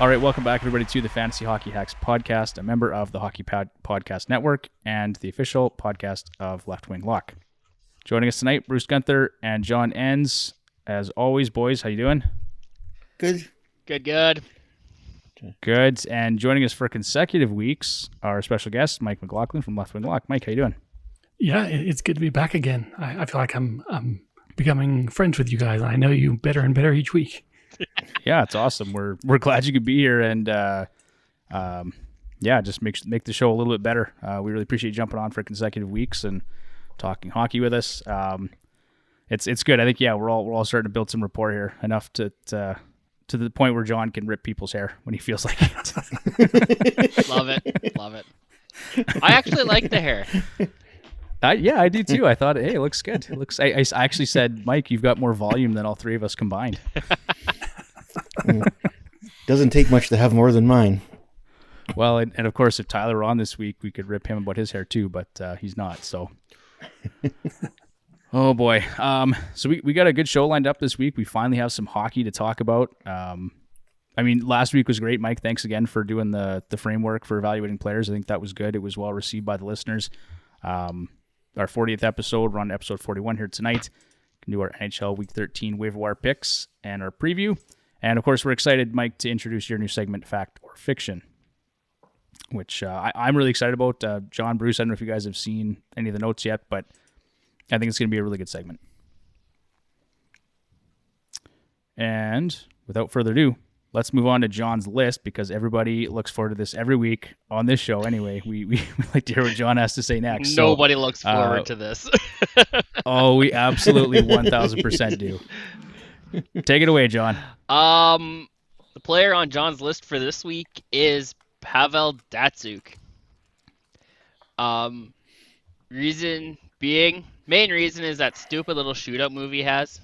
All right, welcome back, everybody, to the Fantasy Hockey Hacks podcast, a member of the Hockey Podcast Network and the official podcast of Left Wing Lock. Joining us tonight, Bruce Gunther and John Enns. As always, boys, how you doing? Good. Good. And joining us for consecutive weeks, our special guest, Mike McLaughlin from Left Wing Lock. Mike, how you doing? Yeah, it's good to be back again. I feel like I'm becoming friends with you guys. I know you better and better each week. Yeah, it's awesome. We're glad you could be here, and just make the show a little bit better. We really appreciate you jumping on for consecutive weeks and talking hockey with us. It's good. I think we're all starting to build some rapport here, enough to the point where John can rip people's hair when he feels like it. Love it. I actually like the hair. I do too. I thought, hey, it looks good. It looks. I actually said, Mike, you've got more volume than all three of us combined. Doesn't take much to have more than mine. Well, and of course, if Tyler were on this week, we could rip him about his hair too, but he's not. So, oh boy. So we got a good show lined up this week. We finally have some hockey to talk about. Last week was great, Mike. Thanks again for doing the framework for evaluating players. I think that was good. It was well received by the listeners. Our 40th episode, we're on episode 41 here tonight. We can do our NHL Week 13 waiver wire picks and our preview. And, of course, we're excited, Mike, to introduce your new segment, Fact or Fiction, which I'm really excited about. John, Bruce, I don't know if you guys have seen any of the notes yet, but I think it's going to be a really good segment. And without further ado, let's move on to John's list, because everybody looks forward to this every week on this show anyway. We like to hear what John has to say next. Nobody looks forward to this. Oh, we absolutely 1,000% do. Take it away, John. The player on John's list for this week is Pavel Datsuk. Main reason is that stupid little shootout move he has,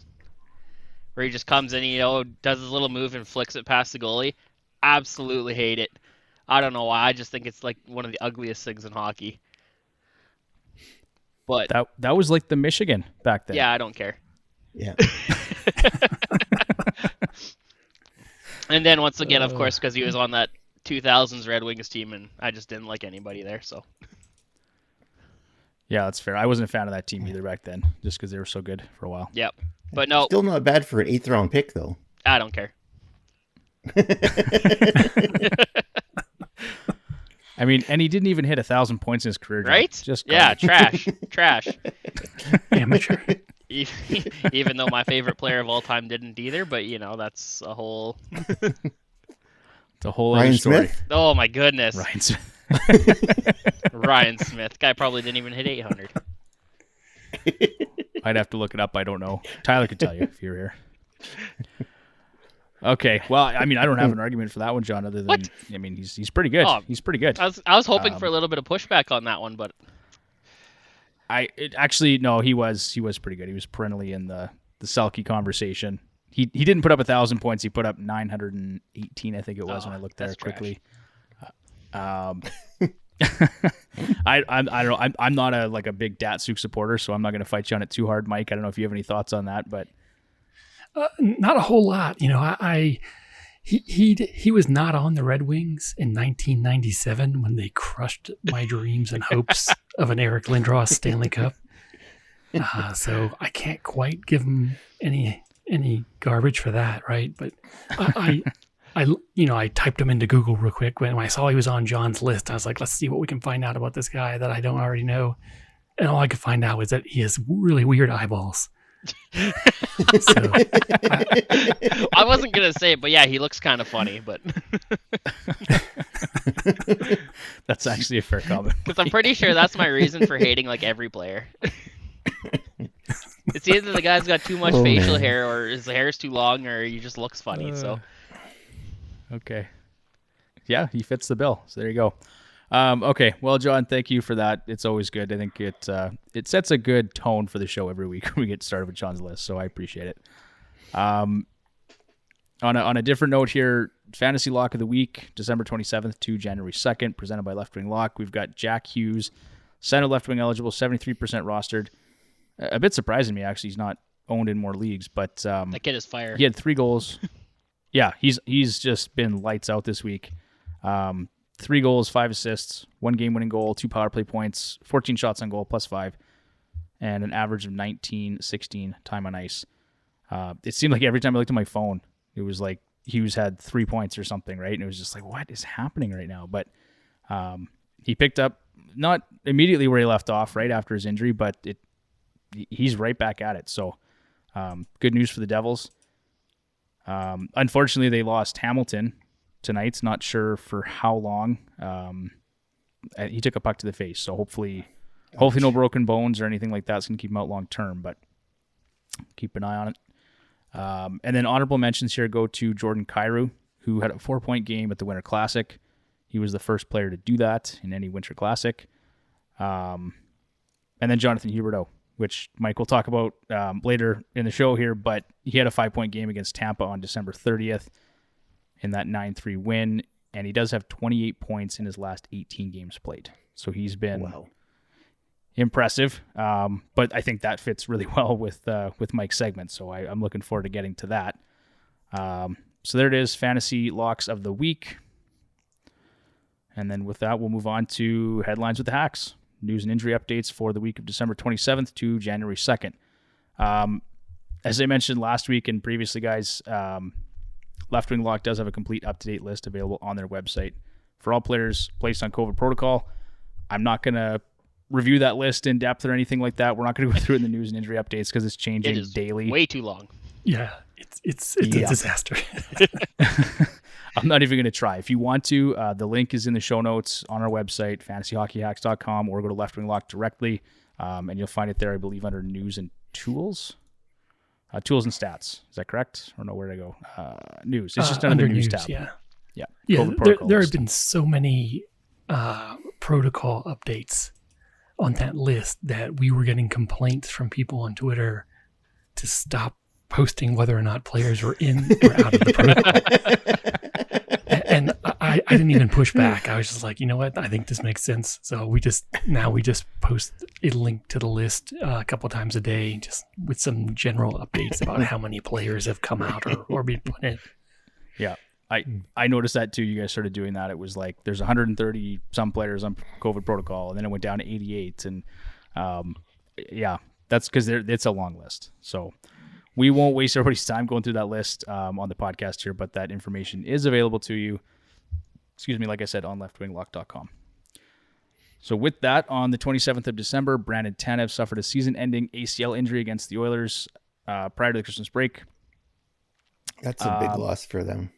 where he just comes in, does his little move and flicks it past the goalie. Absolutely hate it. I don't know why. I just think it's like one of the ugliest things in hockey. But that was like the Michigan back then. Yeah, I don't care. Yeah. And then once again, of course, because he was on that 2000s Red Wings team, and I just didn't like anybody there. So. Yeah, that's fair. I wasn't a fan of that team either back then, just because they were so good for a while. Yep. But no. Still not bad for an 8th round pick, though. I don't care. And he didn't even hit 1,000 points in his career. Right? Just trash. Amateur. Even though my favorite player of all time didn't either, but that's a whole. It's a whole Ryan other story. Smith? Oh my goodness. Ryan Smith. Ryan Smith. Guy probably didn't even hit 800. I'd have to look it up. I don't know. Tyler could tell you if you're here. Okay. Well, I don't have an argument for that one, John, other than, he's pretty good. He's pretty good. I was hoping for a little bit of pushback on that one, but he was pretty good. He was perennially in the Selke conversation. He didn't put up 1,000 points. He put up 918, I think it was, when I looked there quickly. I don't know. I'm not a big Datsuk supporter, so I'm not going to fight you on it too hard, Mike. I don't know if you have any thoughts on that, but not a whole lot. He was not on the Red Wings in 1997 when they crushed my dreams and hopes of an Eric Lindros Stanley Cup. So I can't quite give him any garbage for that, right? But I typed him into Google real quick when I saw he was on John's list. I was like, let's see what we can find out about this guy that I don't already know. And all I could find out was that he has really weird eyeballs. So, I wasn't gonna say it, but yeah, he looks kind of funny. But that's actually a fair comment, because I'm pretty sure that's my reason for hating every player. It's either the guy's got too much facial hair, or his hair is too long, or he just looks funny. So okay, yeah, he fits the bill. So there you go. Okay, well, John, thank you for that. It's always good. I think it sets a good tone for the show every week when we get started with John's list, so I appreciate it. On a different note here, Fantasy Lock of the Week, December 27th to January 2nd, presented by Left Wing Lock. We've got Jack Hughes, center left wing eligible, 73% rostered. A bit surprising me, actually. He's not owned in more leagues, but that kid is fire. He had 3 goals. Yeah, he's just been lights out this week. 3 goals, 5 assists, 1 game-winning goal, 2 power play points, 14 shots on goal, +5, and an average of 19-16 time on ice. It seemed like every time I looked at my phone, it was like Hughes had 3 points or something, right? And it was just like, what is happening right now? But he picked up, not immediately where he left off right after his injury, but he's right back at it. So good news for the Devils. Unfortunately, they lost Hamilton tonight. Not sure for how long. He took a puck to the face, so hopefully no broken bones or anything like that's going to keep him out long term, but keep an eye on it. And then honorable mentions here go to Jordan Kyrou, who had a 4-point game at the Winter Classic. He was the first player to do that in any Winter Classic. And then Jonathan Huberto, which Mike will talk about later in the show here, but he had a 5-point game against Tampa on December 30th in that 9-3 win, and he does have 28 points in his last 18 games played. So he's been impressive, but I think that fits really well with Mike's segment, so I'm looking forward to getting to that. So there it is, fantasy locks of the week. And then with that, we'll move on to headlines with the Hacks. News and injury updates for the week of December 27th to January 2nd. As I mentioned last week and previously, guys, Left Wing Lock does have a complete up-to-date list available on their website for all players placed on COVID protocol. I'm not going to review that list in depth or anything like that. We're not going to go through it in the news and injury updates because it's changing daily. Way too long. Yeah, it's a disaster. I'm not even going to try. If you want to, the link is in the show notes on our website, fantasyhockeyhacks.com, or go to Left Wing Lock directly, and you'll find it there, I believe, under News and Tools. Tools and Stats. Is that correct? Or no, where to go? News. It's just under the News tab. Yeah. Yeah, there have been so many protocol updates on that list that we were getting complaints from people on Twitter to stop posting whether or not players were in or out of the protocol. And I didn't even push back. I was just like, you know what? I think this makes sense. So we just post a link to the list a couple times a day, just with some general updates about how many players have come out or been put in. Yeah. I noticed that too. You guys started doing that. It was like there's 130 some players on COVID protocol, and then it went down to 88. And that's because it's a long list. So we won't waste everybody's time going through that list on the podcast here, but that information is available to you. Like I said, on leftwinglock.com. So with that, on the 27th of December, Brandon Tanev suffered a season-ending ACL injury against the Oilers prior to the Christmas break. That's a big loss for them.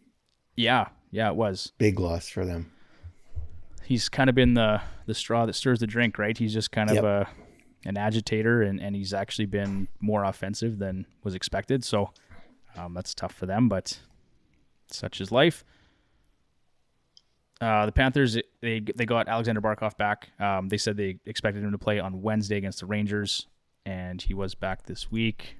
Yeah, it was. Big loss for them. He's kind of been the straw that stirs the drink, right? He's just kind of an agitator, and he's actually been more offensive than was expected. So that's tough for them, but such is life. The Panthers, they got Alexander Barkov back. They said they expected him to play on Wednesday against the Rangers, and he was back this week.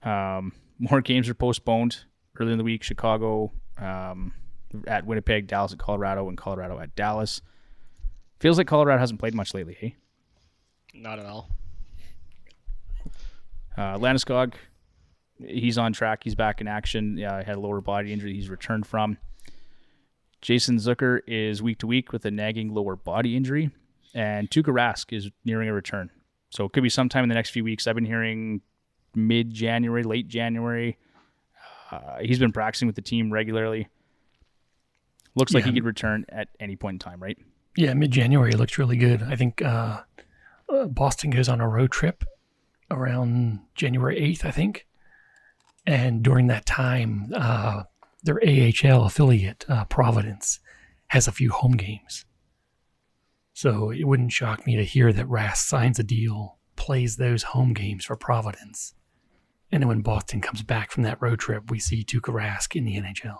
More games were postponed earlier in the week. Chicago at Winnipeg, Dallas at Colorado, and Colorado at Dallas. Feels like Colorado hasn't played much lately, hey? Not at all. Landeskog, he's on track. He's back in action. Yeah, he had a lower body injury he's returned from. Jason Zucker is week to week with a nagging lower body injury. And Tuuka Rask is nearing a return. So it could be sometime in the next few weeks. I've been hearing mid-January, late January. He's been practicing with the team regularly. Looks like he could return at any point in time, right? Yeah, mid-January looks really good. I think Boston goes on a road trip around January 8th, I think. And during that time, their AHL affiliate, Providence, has a few home games. So it wouldn't shock me to hear that Rask signs a deal, plays those home games for Providence. And then when Boston comes back from that road trip, we see Tuuka Rask in the NHL.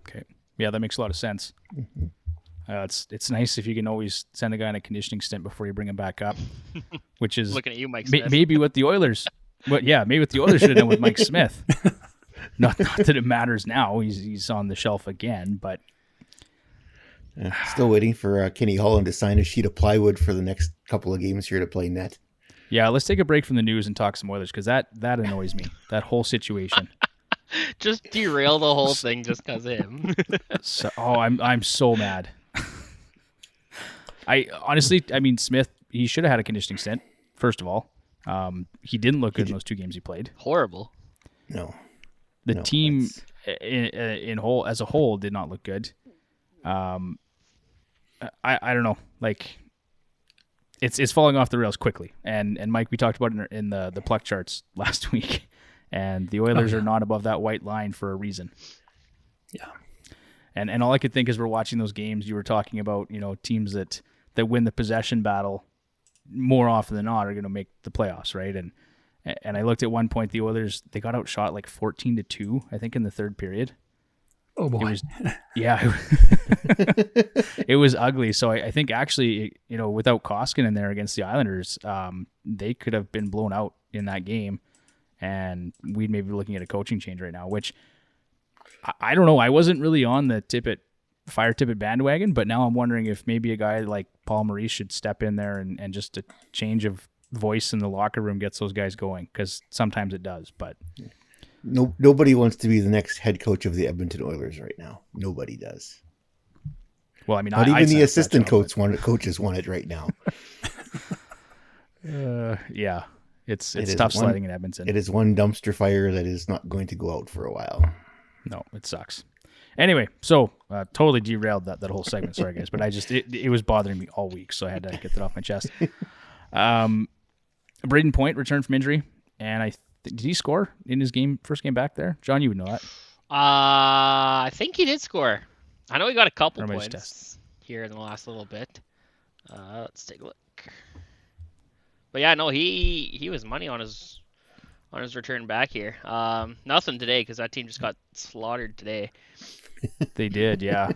Okay. Yeah, that makes a lot of sense. Mm-hmm. It's nice if you can always send a guy on a conditioning stint before you bring him back up, which is looking at you, Mike Smith. Maybe what the Oilers, maybe what the Oilers should have done with Mike Smith. Not that it matters now. He's on the shelf again, but still waiting for Kenny Holland to sign a sheet of plywood for the next couple of games here to play net. Yeah, let's take a break from the news and talk some Oilers because that annoys me. That whole situation. Just derail the whole thing just because of him. I'm so mad. I honestly, Smith, he should have had a conditioning stint. First of all, he didn't look good in those 2 games he played. Horrible. No. The team in whole as a whole did not look good. I don't know, like it's falling off the rails quickly. And Mike, we talked about it in the pluck charts last week, and the Oilers are not above that white line for a reason. Yeah. And all I could think as we're watching those games, you were talking about, teams that win the possession battle more often than not are going to make the playoffs, right? And I looked at one point, the Oilers, they got outshot like 14-2, I think, in the third period. Oh boy. It was ugly. So I think actually, without Koskinen in there against the Islanders, they could have been blown out in that game, and we'd maybe be looking at a coaching change right now, which I don't know. I wasn't really on the Fire Tippett bandwagon, but now I'm wondering if maybe a guy like Paul Maurice should step in there and just a change of voice in the locker room gets those guys going, because sometimes it does. But nobody wants to be the next head coach of the Edmonton Oilers right now. Nobody does. Well, I mean, not even the assistant coaches want it right now. Yeah, it's tough sledding in Edmonton. It is one dumpster fire that is not going to go out for a while. No, it sucks. Anyway, so totally derailed that whole segment. Sorry, guys, but it was bothering me all week, so I had to get that off my chest. Brayden Point returned from injury, and did he score in his first game back there? John, you would know that. I think he did score. I know he got a couple points here in the last little bit. Let's take a look. But yeah, no, he was money on his return back here. Nothing today because that team just got slaughtered today. They did, yeah.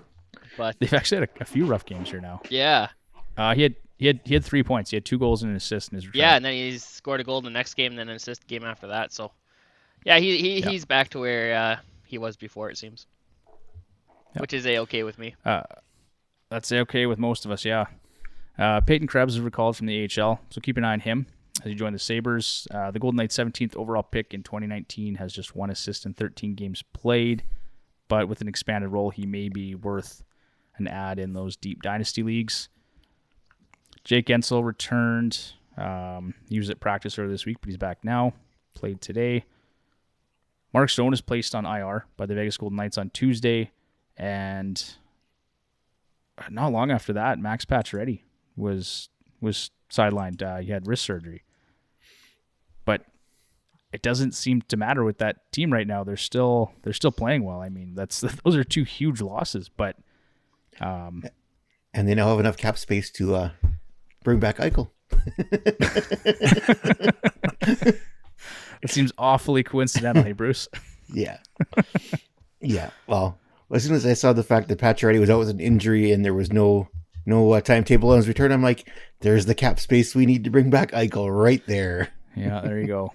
But they've actually had a few rough games here now. Yeah. He had 3 points. He had 2 goals and an assist in his return. Yeah, and then he scored a goal in the next game, and then an assist game after that. So, yeah, he's back to where he was before, it seems. Yep. Which is A-okay with me. That's A-okay with most of us, yeah. Peyton Krebs is recalled from the AHL, so keep an eye on him as he joined the Sabres. The Golden Knights' 17th overall pick in 2019 has just 1 assist in 13 games played, but with an expanded role, he may be worth an add in those deep dynasty leagues. Jake Gensel returned. He was at practice earlier this week, but he's back now. Played today. Mark Stone is placed on IR by the Vegas Golden Knights on Tuesday, and not long after that, Max Pacioretty was sidelined. He had wrist surgery, but it doesn't seem to matter with that team right now. They're still playing well. I mean, those are 2 huge losses, but and they now have enough cap space to bring back Eichel. It seems awfully coincidental, hey, Bruce. Yeah. Yeah. Well, as soon as I saw the fact that Pacioretty was out with an injury and there was no timetable on his return, I'm like, there's the cap space we need to bring back Eichel right there. Yeah, there you go.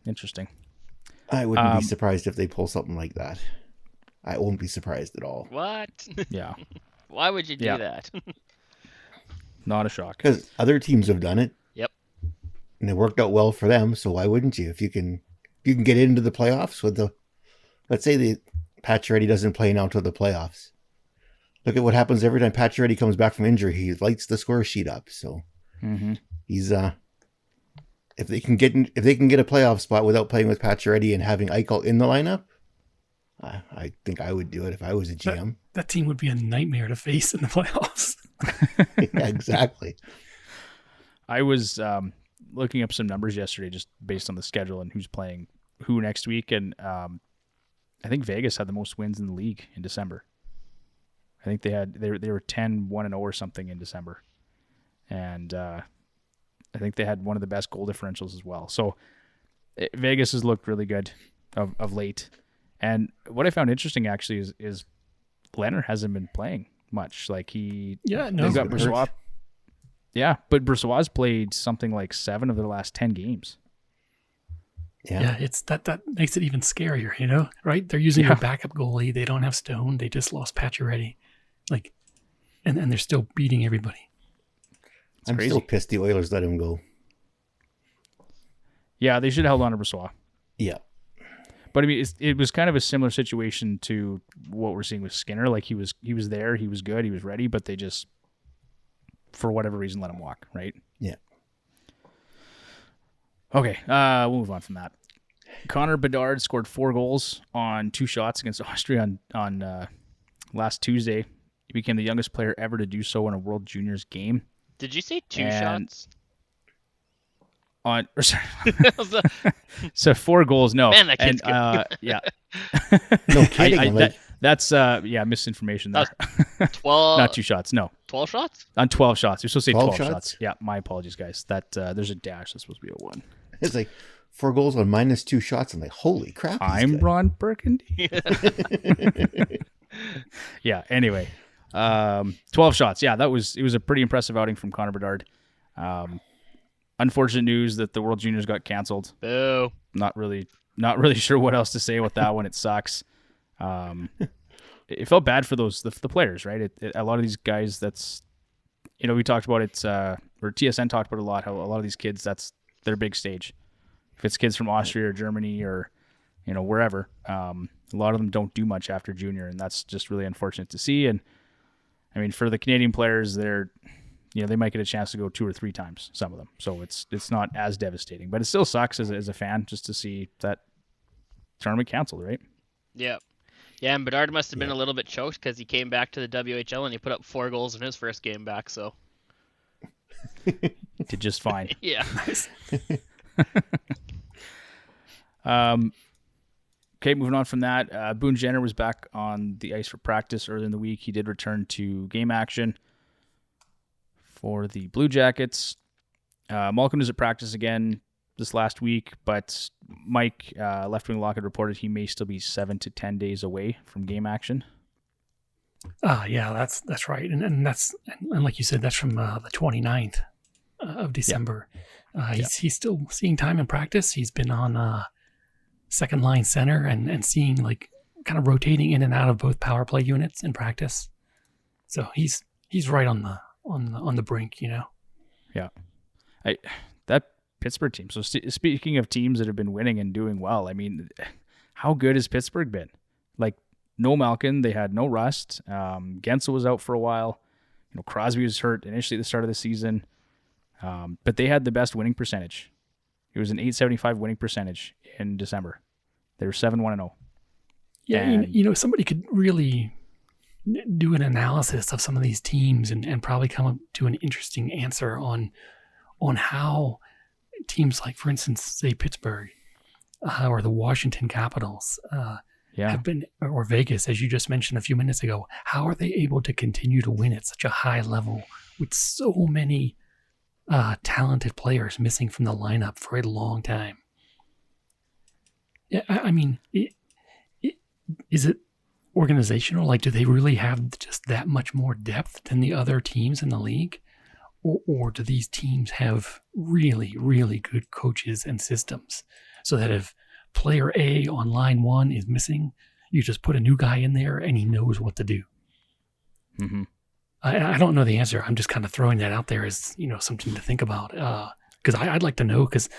Interesting. I wouldn't be surprised if they pull something like that. I won't be surprised at all. What? Yeah. Why would you do that? Not a shock. Because other teams have done it. Yep. And it worked out well for them, so why wouldn't you? If you can get into the playoffs with let's say the Pacioretty doesn't play now until the playoffs. Look at what happens every time Pacioretty comes back from injury. He lights the score sheet up. So he's if they can get a playoff spot without playing with Pacioretty and having Eichel in the lineup, I think I would do it if I was a GM. That team would be a nightmare to face in the playoffs. Yeah, exactly. I was looking up some numbers yesterday just based on the schedule and who's playing who next week, and I think Vegas had the most wins in the league in December. I think they were 10-1-0 or something in December, and I think they had one of the best goal differentials as well. So Vegas has looked really good of late. And what I found interesting actually is Leonard hasn't been playing much. Like they've got Brossoit. Yeah, but Brossoit's played something like 7 of their last 10 games. Yeah, it's that makes it even scarier, right? They're using their backup goalie. They don't have Stone. They just lost Pacioretty. And they're still beating everybody. I'm crazy. Still pissed the Oilers let him go. Yeah, they should have held on to Brossoit. Yeah. But I mean, it was kind of a similar situation to what we're seeing with Skinner. Like he was there, he was good, he was ready, but they just, for whatever reason, let him walk, right? Yeah. Okay, we'll move on from that. Connor Bedard scored 4 goals on 2 shots against Austria on last Tuesday. He became the youngest player ever to do so in a World Juniors game. Did you say 2 shots? So 4 goals, no. Man, that kid's good. Yeah. No kidding. That's misinformation there. 12. Not 2 shots, no. 12 shots? On 12 shots. You're supposed to say 12 shots? shots. Yeah, my apologies, guys. That there's a dash. That's supposed to be a 1. It's like 4 goals on -2 shots. I'm like, holy crap. I'm Ron Burgundy. Yeah, anyway. 12 shots. Yeah, it was a pretty impressive outing from Connor Bedard. Unfortunate news that the World Juniors got canceled. Boo. Not really sure what else to say with that one. It sucks. It felt bad for the players, right? A lot of these guys, that's, we talked about it, or TSN talked about a lot, how a lot of these kids, that's their big stage. If it's kids from Austria or Germany or, wherever, a lot of them don't do much after junior, and that's just really unfortunate to see. And I mean, for the Canadian players, they might get a chance to go 2 or 3 times, some of them. So it's not as devastating, but it still sucks as a fan just to see that tournament canceled, right? Yeah. Yeah, and Bedard must have been a little bit choked because he came back to the WHL and he put up 4 goals in his first game back, so. Did just fine. Yeah. Okay, moving on from that. Boon Jenner was back on the ice for practice earlier in the week. He did return to game action for the Blue Jackets. Malkin was at practice again this last week, but Mike, Left Wing Lockett, reported he may still be 7 to 10 days away from game action. Yeah, that's right. And that's, and like you said, that's from the 29th of December. Yeah. He's still seeing time in practice. He's been on second line center and seeing, like, kind of rotating in and out of both power play units in practice. So he's right on the brink, Yeah. That Pittsburgh team. So speaking of teams that have been winning and doing well, I mean, how good has Pittsburgh been? Like, no Malkin, they had no Rust. Gensel was out for a while. Crosby was hurt initially at the start of the season. But they had the best winning percentage. It was an .875 winning percentage in December. They were 7-1-0. Yeah, and, somebody could really do an analysis of some of these teams and probably come up to an interesting answer on how teams like, for instance, say Pittsburgh or the Washington Capitals have been, or Vegas, as you just mentioned a few minutes ago, how are they able to continue to win at such a high level with so many talented players missing from the lineup for a long time? Yeah, I mean, is it organizational? Like, do they really have just that much more depth than the other teams in the league? Or do these teams have really, really good coaches and systems so that if player A on line 1 is missing, you just put a new guy in there and he knows what to do? Mm-hmm. I don't know the answer. I'm just kind of throwing that out there as, something to think about. Because I'd like to know, because,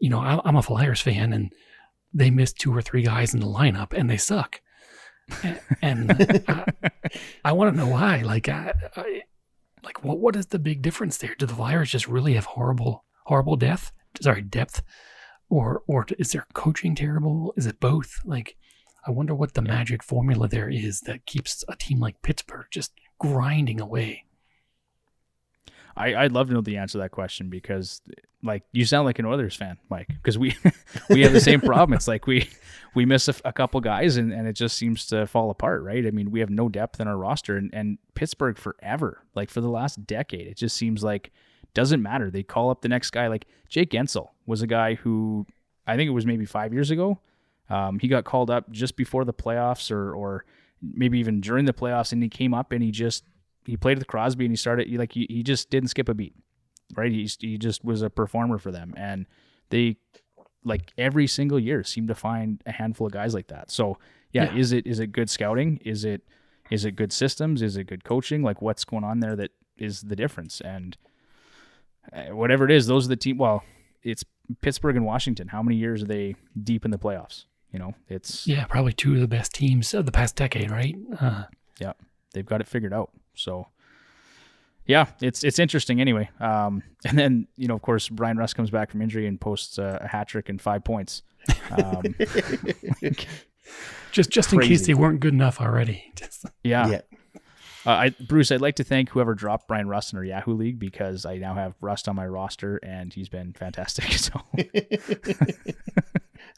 I'm a Flyers fan and they missed 2 or 3 guys in the lineup and they suck. And I want to know why. Like, what is the big difference there? Do the Flyers just really have horrible depth? Or is their coaching terrible? Is it both? Like, I wonder what the magic formula there is that keeps a team like Pittsburgh just grinding away. I'd love to know the answer to that question, because, like, you sound like an Oilers fan, Mike, because we have the same problem. It's like we miss a couple guys and it just seems to fall apart, right? I mean, we have no depth in our roster, and Pittsburgh forever, like for the last decade, it just seems like doesn't matter. They call up the next guy. Like Jake Gensel was a guy who, I think it was maybe 5 years ago, he got called up just before the playoffs or maybe even during the playoffs, and he came up and he played with Crosby and he started, he just didn't skip a beat, right? He just was a performer for them. And they, like, every single year seem to find a handful of guys like that. So yeah. Is it good scouting? Is it good systems? Is it good coaching? Like, what's going on there that is the difference? And whatever it is, those are the team. Well, it's Pittsburgh and Washington. How many years are they deep in the playoffs? It's probably two of the best teams of the past decade, right? Yeah, they've got it figured out. So, yeah, it's interesting anyway. And then, of course, Bryan Rust comes back from injury and posts a hat trick and 5 points. Just in case they weren't good enough already. Yeah. Bruce, I'd like to thank whoever dropped Bryan Rust in our Yahoo League, because I now have Rust on my roster and he's been fantastic. So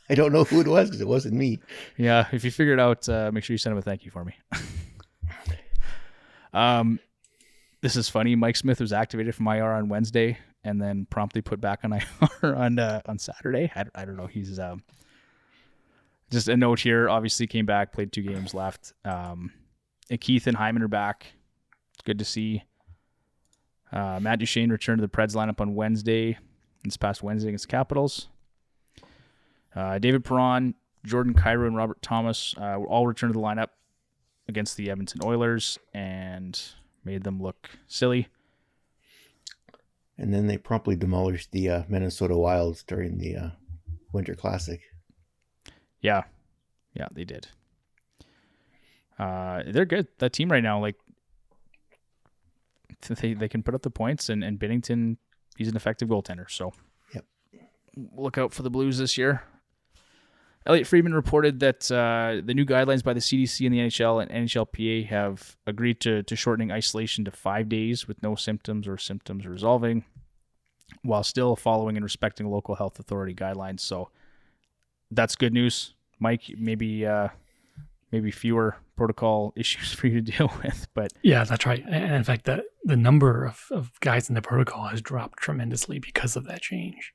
I don't know who it was because it wasn't me. Yeah, if you figure it out, make sure you send him a thank you for me. This is funny. Mike Smith was activated from IR on Wednesday and then promptly put back on IR on Saturday. I don't know. He's just a note here. Obviously came back, played 2 games, left. And Keith and Hyman are back. It's good to see. Matt Duchene returned to the Preds lineup on Wednesday. This past Wednesday against the Capitals. David Perron, Jordan Kyrou, and Robert Thomas all returned to the lineup against the Edmonton Oilers and made them look silly. And then they promptly demolished the Minnesota Wilds during the Winter Classic. Yeah, they did. They're good. That team right now, like, they can put up the points, and Binnington, he's an effective goaltender. So, yep. Look out for the Blues this year. Elliot Friedman reported that the new guidelines by the CDC and the NHL and NHLPA have agreed to shortening isolation to 5 days with no symptoms or symptoms resolving, while still following and respecting local health authority guidelines. So that's good news, Mike. Maybe fewer protocol issues for you to deal with, but yeah, that's right. And in fact, the number of guys in the protocol has dropped tremendously because of that change.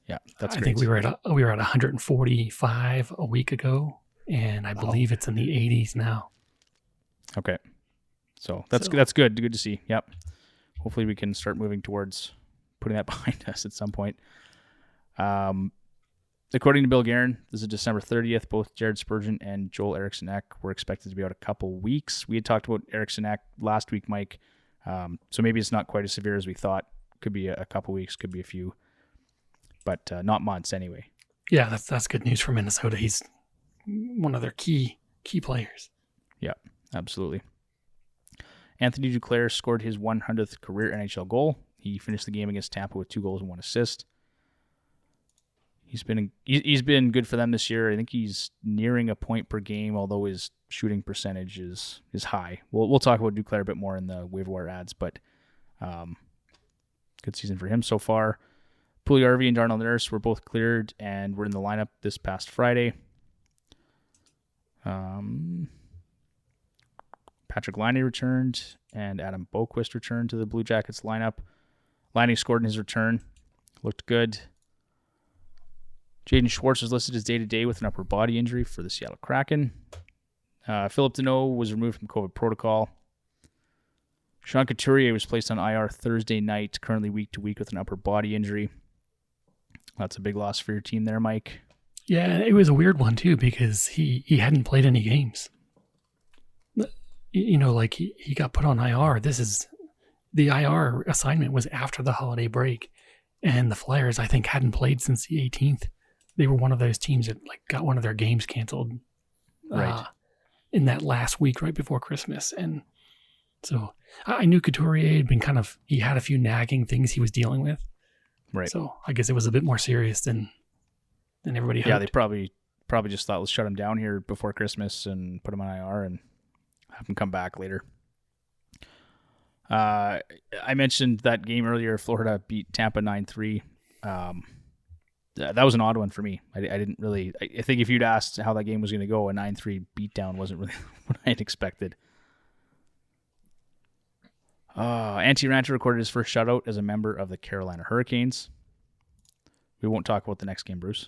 Yeah, that's great. I think we were at 145 a week ago, and I believe it's in the 80s now. Okay, so that's good. Good to see. Yep. Hopefully, we can start moving towards putting that behind us at some point. According to Bill Guerin, this is December 30th. Both Jared Spurgeon and Joel Eriksson-Ek were expected to be out a couple weeks. We had talked about Eriksson-Ek last week, Mike. So maybe it's not quite as severe as we thought. Could be a couple weeks, could be a few, but not months anyway. Yeah, that's good news for Minnesota. He's one of their key players. Yeah, absolutely. Anthony Duclair scored his 100th career NHL goal. He finished the game against Tampa with 2 goals and 1 assist. He's been good for them this year. I think he's nearing a point per game, although his shooting percentage is high. We'll talk about Duclair a bit more in the waiver wire ads, but good season for him so far. Puljujärvi and Darnell Nurse were both cleared and were in the lineup this past Friday. Patrick Laine returned and Adam Boquist returned to the Blue Jackets lineup. Laine scored in his return. Looked good. Jaden Schwartz was listed as day-to-day with an upper body injury for the Seattle Kraken. Philip Deneau was removed from COVID protocol. Sean Couturier was placed on IR Thursday night, currently week-to-week with an upper body injury. That's a big loss for your team there, Mike. Yeah, it was a weird one, too, because he hadn't played any games. Like he got put on IR. The IR assignment was after the holiday break, and the Flyers, I think, hadn't played since the 18th. They were one of those teams that got one of their games canceled right in that last week right before Christmas. And so I knew Couturier had been he had a few nagging things he was dealing with. Right. So I guess it was a bit more serious than everybody hoped. Yeah, they probably just thought, let's shut him down here before Christmas and put him on IR and have him come back later. I mentioned that game earlier. Florida beat Tampa 9-3. That was an odd one for me. I didn't really... I think if you'd asked how that game was going to go, a 9-3 beatdown wasn't really what I had expected. Antti Raanta recorded his first shutout as a member of the Carolina Hurricanes. We won't talk about the next game, Bruce.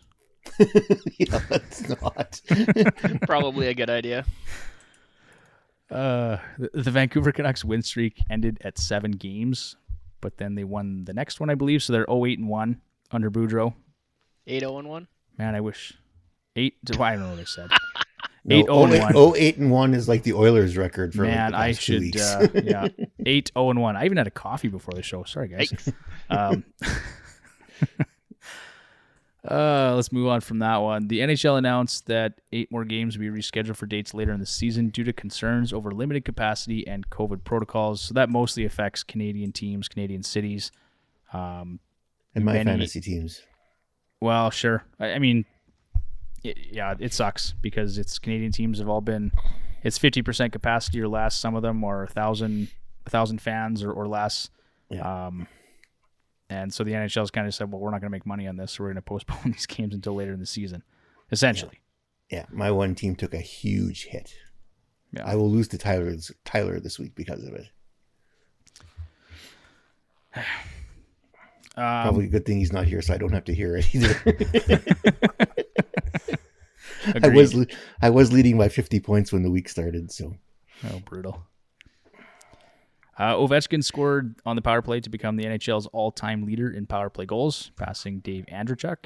Yeah, that's not. Probably a good idea. The Vancouver Canucks win streak ended at 7 games, but then they won the next one, I believe. So they're 0-8-1 under Boudreau. 8-0-1? Man, I wish. 8. I don't know what I said. No, 8-0-1. 0-8-1 is like the Oilers record for Man, the past 2 weeks. Yeah. 8-0-1. I even had a coffee before the show. Sorry, guys. Let's move on from that one. The NHL announced that 8 more games will be rescheduled for dates later in the season due to concerns over limited capacity and COVID protocols. So that mostly affects Canadian teams, Canadian cities. And my fantasy teams. Well, sure. I mean, it sucks because it's Canadian teams have all been, it's 50% capacity or less. Some of them are 1,000 fans or less. Yeah. And so the NHL's kind of said, well, we're not going to make money on this, so we're going to postpone these games until later in the season, essentially. Yeah, my one team took a huge hit. Yeah. I will lose to Tyler this week because of it. Probably a good thing he's not here, so I don't have to hear it either. I was leading by 50 points when the week started, so. Oh, brutal. Ovechkin scored on the power play to become the NHL's all-time leader in power play goals, passing Dave Andreychuk.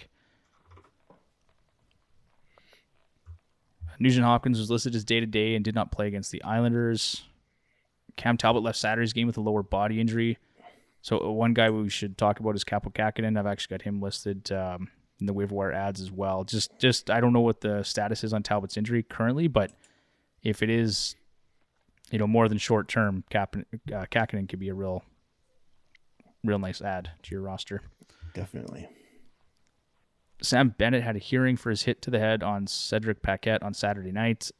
Nugent Hopkins was listed as day-to-day and did not play against the Islanders. Cam Talbot left Saturday's game with a lower body injury. So one guy we should talk about is Kaapo Kähkönen. I've actually got him listed in the waiver wire ads as well. Just I don't know what the status is on Talbot's injury currently, but if it is, more than short term, Kähkönen could be a real nice add to your roster. Definitely. Sam Bennett had a hearing for his hit to the head on Cedric Paquette on Saturday night.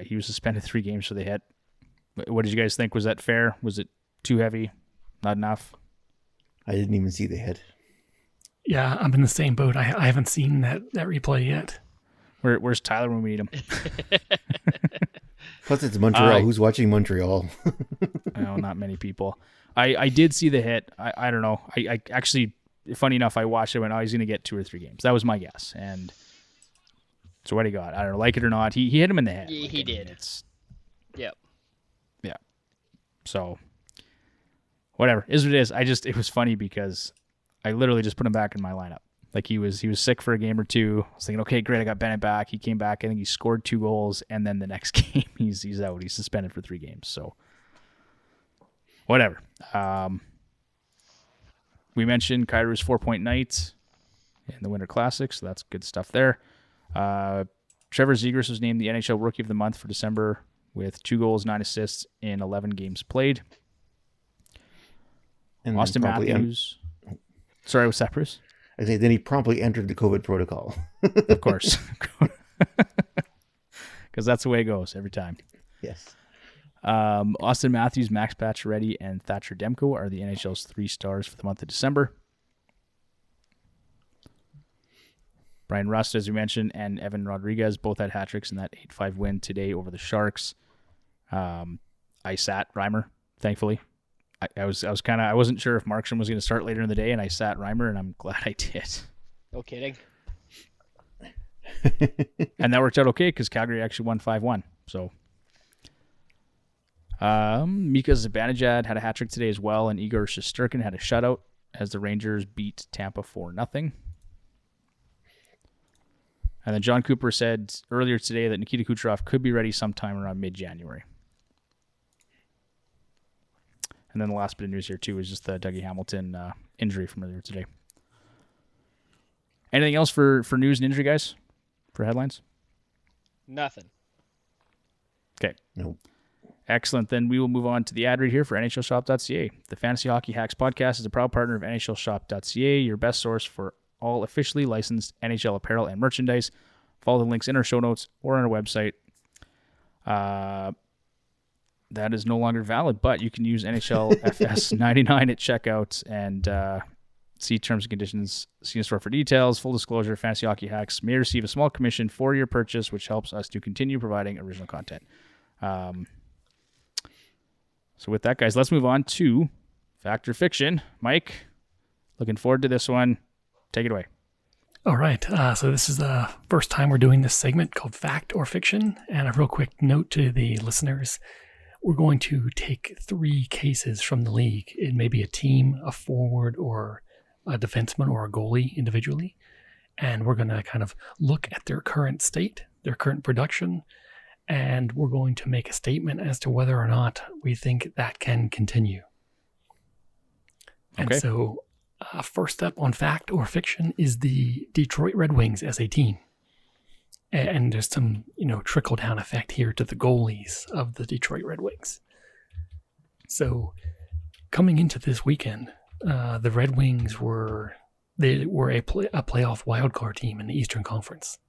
He was suspended 3 games for the hit. What did you guys think? Was that fair? Was it too heavy? Not enough? I didn't even see the hit. Yeah, I'm in the same boat. I haven't seen that replay yet. Where's Tyler when we need him? Plus, it's Montreal. Who's watching Montreal? No, not many people. I did see the hit. I don't know. I actually, funny enough, I watched it when he's going to get 2 or 3 games. That was my guess. And so what he got, I don't know, like it or not, he hit him in the head. He did. Yep. Yeah. So whatever, is what it is. It was funny because I literally just put him back in my lineup. Like he was sick for a game or 2. I was thinking, okay, great, I got Bennett back. He came back. I think he scored 2 goals, and then the next game he's out. He's suspended for 3 games. So whatever. We mentioned Kyrou's 4-point night in the Winter Classic, so that's good stuff there. Trevor Ziegris was named the NHL Rookie of the Month for December with 2 goals, 9 assists in 11 games played. And Austin Matthews. Sorry, what's that, Bruce? I think then he promptly entered the COVID protocol. Of course. Because that's the way it goes every time. Yes. Austin Matthews, Max Pacioretty, and Thatcher Demko are the NHL's 3 stars for the month of December. Bryan Rust, as we mentioned, and Evan Rodrigues both had hat-tricks in that 8-5 win today over the Sharks. I sat Reimer, thankfully. I wasn't sure if Markstrom was going to start later in the day, and I sat Reimer, and I'm glad I did. No kidding. And that worked out okay because Calgary actually won 5-1. So Mika Zibanejad had a hat trick today as well, and Igor Shesterkin had a shutout as the Rangers beat Tampa 4-0. And then John Cooper said earlier today that Nikita Kucherov could be ready sometime around mid-January. And then the last bit of news here, too, is just the Dougie Hamilton injury from earlier today. Anything else for news and injury, guys? For headlines? Nothing. Okay. Nope. Excellent. Then we will move on to the ad read here for NHLShop.ca. The Fantasy Hockey Hacks podcast is a proud partner of NHLShop.ca, your best source for all officially licensed NHL apparel and merchandise. Follow the links in our show notes or on our website. That is no longer valid, but you can use NHLFS 99 at checkout and see terms and conditions. See the store for details. Full disclosure, Fantasy Hockey Hacks may receive a small commission for your purchase, which helps us to continue providing original content. So with that, guys, let's move on to Fact or Fiction. Mike, looking forward to this one. Take it away. All right. So this is the first time we're doing this segment called Fact or Fiction. And a real quick note to the listeners. We're going to take 3 cases from the league. It may be a team, a forward, or a defenseman, or a goalie individually. And we're going to kind of look at their current state, their current production, and we're going to make a statement as to whether or not we think that can continue. Okay. And so First up on fact or fiction is the Detroit Red Wings as a team. And there's some, trickle-down effect here to the goalies of the Detroit Red Wings. So, coming into this weekend, the Red Wings were a playoff wildcard team in the Eastern Conference.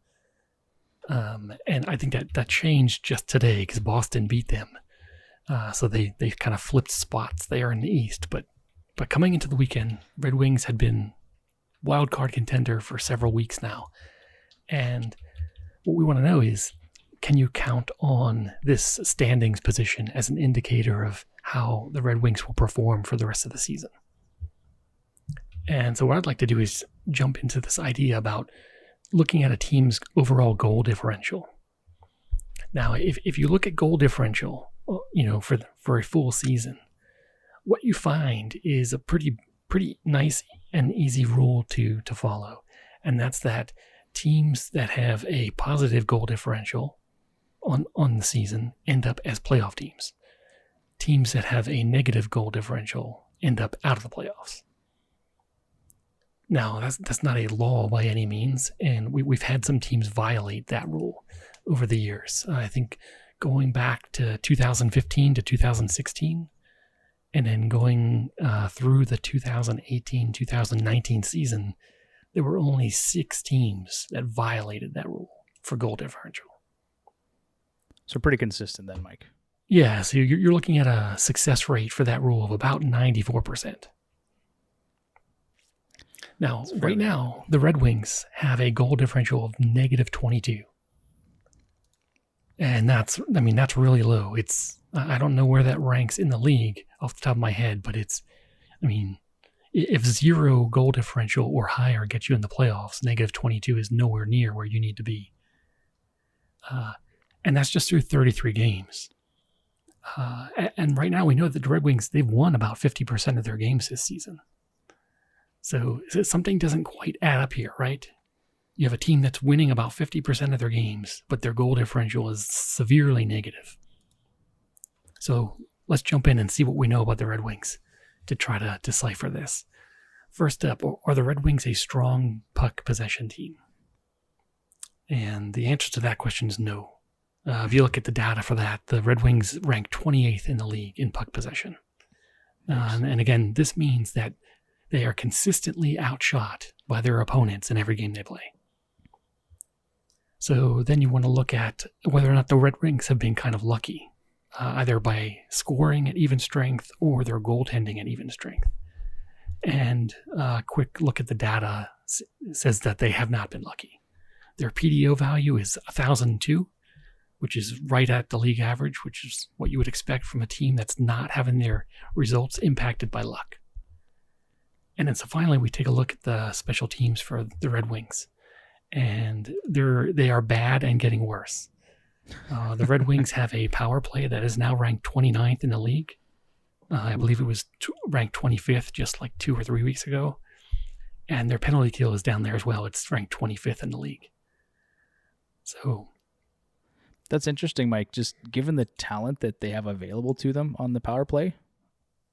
And I think that changed just today because Boston beat them. So they kind of flipped spots there in the East. But coming into the weekend, Red Wings had been wildcard contender for several weeks now. And what we want to know is, can you count on this standings position as an indicator of how the Red Wings will perform for the rest of the season? And so what I'd like to do is jump into this idea about looking at a team's overall goal differential. Now, if you look at goal differential, for a full season, what you find is a pretty nice and easy rule to follow. And that's that teams that have a positive goal differential on the season end up as playoff teams. Teams that have a negative goal differential end up out of the playoffs. Now, that's not a law by any means, and we've had some teams violate that rule over the years. I think going back to 2015 to 2016, and then going through the 2018-2019 season, there were only 6 teams that violated that rule for goal differential. So pretty consistent then, Mike. Yeah, so you're looking at a success rate for that rule of about 94%. Now, right now, the Red Wings have a goal differential of -22. And that's really low. I don't know where that ranks in the league off the top of my head, but if 0 goal differential or higher gets you in the playoffs, -22 is nowhere near where you need to be. And that's just through 33 games. And right now we know that the Red Wings, they've won about 50% of their games this season. So something doesn't quite add up here, right? You have a team that's winning about 50% of their games, but their goal differential is severely negative. So let's jump in and see what we know about the Red Wings to try to decipher this. First up, are the Red Wings a strong puck possession team? And the answer to that question is no. If you look at the data for that, the Red Wings rank 28th in the league in puck possession. And again, this means that they are consistently outshot by their opponents in every game they play. So then you want to look at whether or not the Red Wings have been kind of lucky, either by scoring at even strength or their goaltending at even strength. And a quick look at the data says that they have not been lucky. Their PDO value is 1,002, which is right at the league average, which is what you would expect from a team that's not having their results impacted by luck. And then so finally, we take a look at the special teams for the Red Wings. And they are bad and getting worse. The Red Wings have a power play that is now ranked 29th in the league. I believe it was ranked 25th just like 2 or 3 weeks ago. And their penalty kill is down there as well. It's ranked 25th in the league. So that's interesting, Mike. Just given the talent that they have available to them on the power play,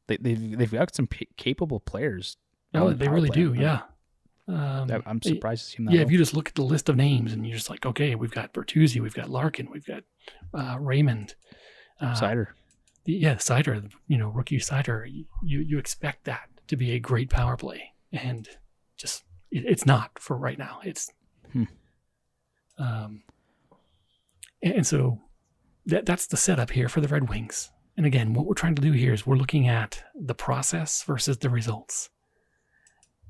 they've got some capable players. Oh, they really do, yeah. I'm surprised to see them that if you just look at the list of names and you're just like, okay, we've got Bertuzzi, we've got Larkin, we've got Raymond. Sider. Sider, rookie Sider. You expect that to be a great power play. And just, it's not for right now. And so that's the setup here for the Red Wings. And again, what we're trying to do here is we're looking at the process versus the results.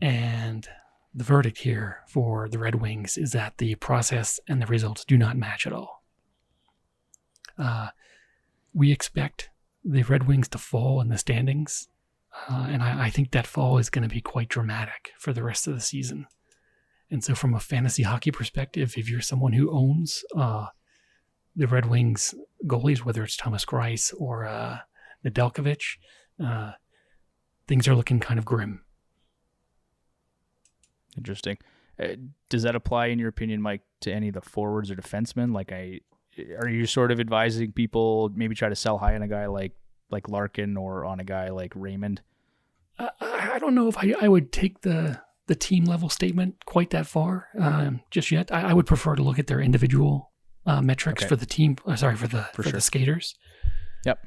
And the verdict here for the Red Wings is that the process and the results do not match at all. We expect the Red Wings to fall in the standings, and I think that fall is going to be quite dramatic for the rest of the season. And so from a fantasy hockey perspective, if you're someone who owns the Red Wings goalies, whether it's Thomas Greiss or Nedeljkovic, things are looking kind of grim. Interesting. Does that apply, in your opinion, Mike, to any of the forwards or defensemen? Are you sort of advising people maybe try to sell high on a guy like Larkin or on a guy like Raymond? I don't know if I would take the team level statement quite that far just yet. I would prefer to look at their individual metrics for the team. For the skaters. Yep.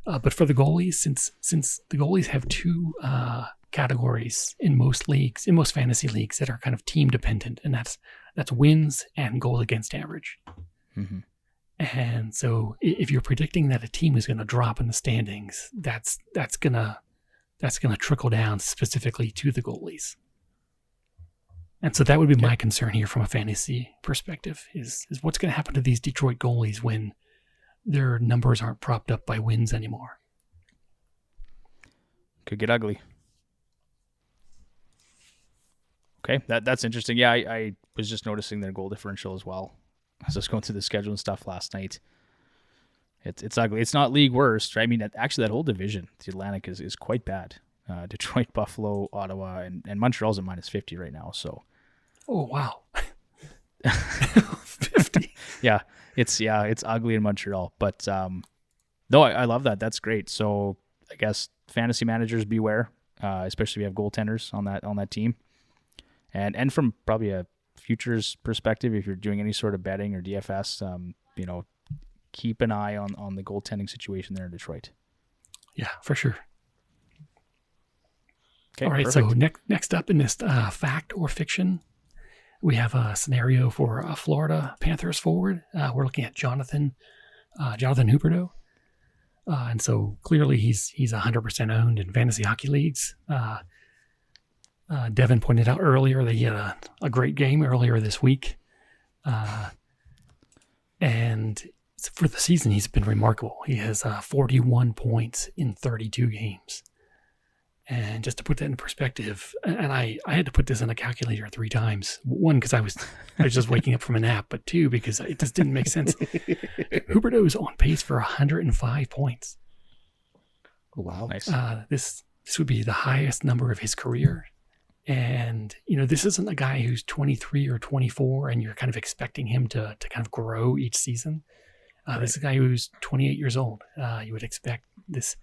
But for the goalies, since the goalies have two categories in most fantasy leagues that are kind of team dependent, and that's wins and goals against average. Mm-hmm. And so if you're predicting that a team is going to drop in the standings, that's gonna trickle down specifically to the goalies. And so that would be my concern here from a fantasy perspective is what's going to happen to these Detroit goalies when their numbers aren't propped up by wins anymore. Could get ugly. Okay, that's interesting. Yeah, I was just noticing their goal differential as well as I was going through the schedule and stuff last night. It's ugly. It's not league worst, right? I mean, actually, that whole division, the Atlantic, is quite bad. Detroit, Buffalo, Ottawa, and Montreal's at -50 right now. So, oh wow, 50. Yeah, it's ugly in Montreal, but no, I love that. That's great. So I guess fantasy managers beware, especially if you have goaltenders on that team, and from probably a futures perspective, if you're doing any sort of betting or DFS, keep an eye on the goaltending situation there in Detroit. Yeah, for sure. Okay, all right, perfect. so next up in this fact or fiction, we have a scenario for a Florida Panthers forward. We're looking at Jonathan Huberto. And so clearly he's 100% owned in fantasy hockey leagues. Devin pointed out earlier that he had a great game earlier this week. And for the season, he's been remarkable. He has 41 points in 32 games. And just to put that in perspective, and I had to put this in a calculator 3 times. One, because I was just waking up from a nap, but 2, because it just didn't make sense. Huberto is on pace for 105 points. Wow. Nice. This would be the highest number of his career. And, this isn't a guy who's 23 or 24 and you're kind of expecting him to kind of grow each season. Right. This is a guy who's 28 years old. You would expect this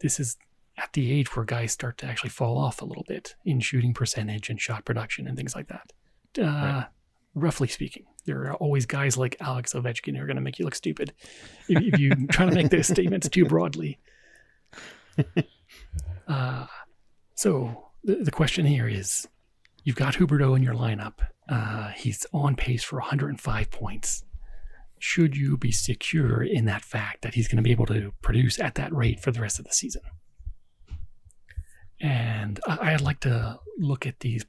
is at the age where guys start to actually fall off a little bit in shooting percentage and shot production and things like that. Right. Roughly speaking, there are always guys like Alex Ovechkin who are going to make you look stupid if you try to make those statements too broadly. So the question here is, you've got Huberto in your lineup. He's on pace for 105 points. Should you be secure in that fact that he's going to be able to produce at that rate for the rest of the season? And I'd like to look at these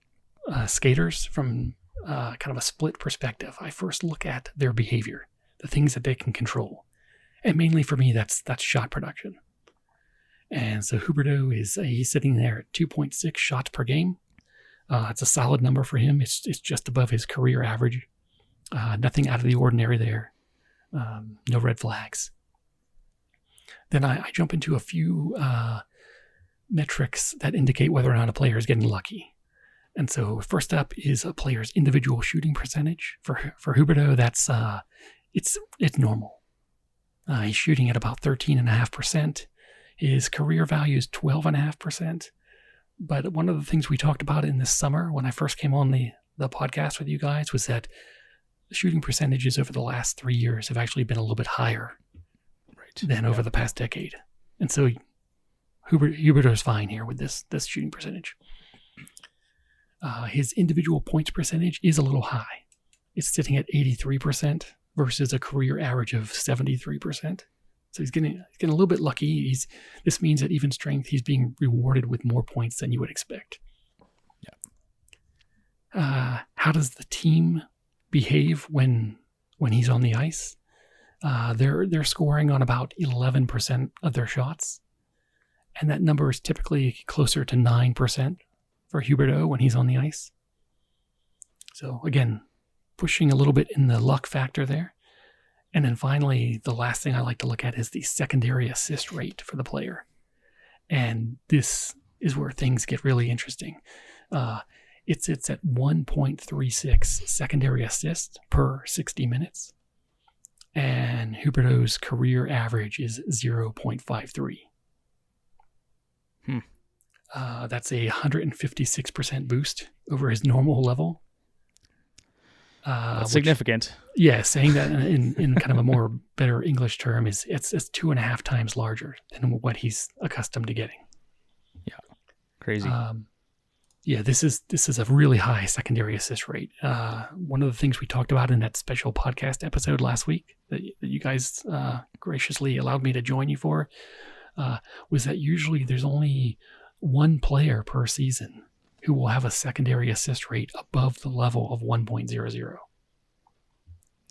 skaters from kind of a split perspective. I first look at their behavior, the things that they can control. And mainly for me, that's shot production. And so Huberto he's sitting there at 2.6 shots per game. It's a solid number for him. It's just above his career average. Nothing out of the ordinary there. No red flags. Then I jump into a few metrics that indicate whether or not a player is getting lucky. And so first up is a player's individual shooting percentage. For Huberto, that's it's normal. He's shooting at about 13.5%. His career value is 12.5%. But one of the things we talked about in this summer when I first came on the podcast with you guys was that the shooting percentages over the last 3 years have actually been a little bit higher than over the past decade. And so Huberto's fine here with this shooting percentage. His individual points percentage is a little high. It's sitting at 83% versus a career average of 73%. So he's getting a little bit lucky. This means at even strength, he's being rewarded with more points than you would expect. Yeah. How does the team behave when he's on the ice? They're scoring on about 11% of their shots. And that number is typically closer to 9% for Huberto when he's on the ice. So again, pushing a little bit in the luck factor there. And then finally, the last thing I like to look at is the secondary assist rate for the player. And this is where things get really interesting. It sits at 1.36 secondary assists per 60 minutes. And Huberto's career average is 0.53. That's a 156% boost over his normal level. That's significant. Yeah, saying that in kind of a more better English term is it's 2.5 times larger than what he's accustomed to getting. Yeah, crazy. Yeah, this is a really high secondary assist rate. One of the things we talked about in that special podcast episode last week that you guys graciously allowed me to join you for was that usually there's only one player per season who will have a secondary assist rate above the level of 1.00.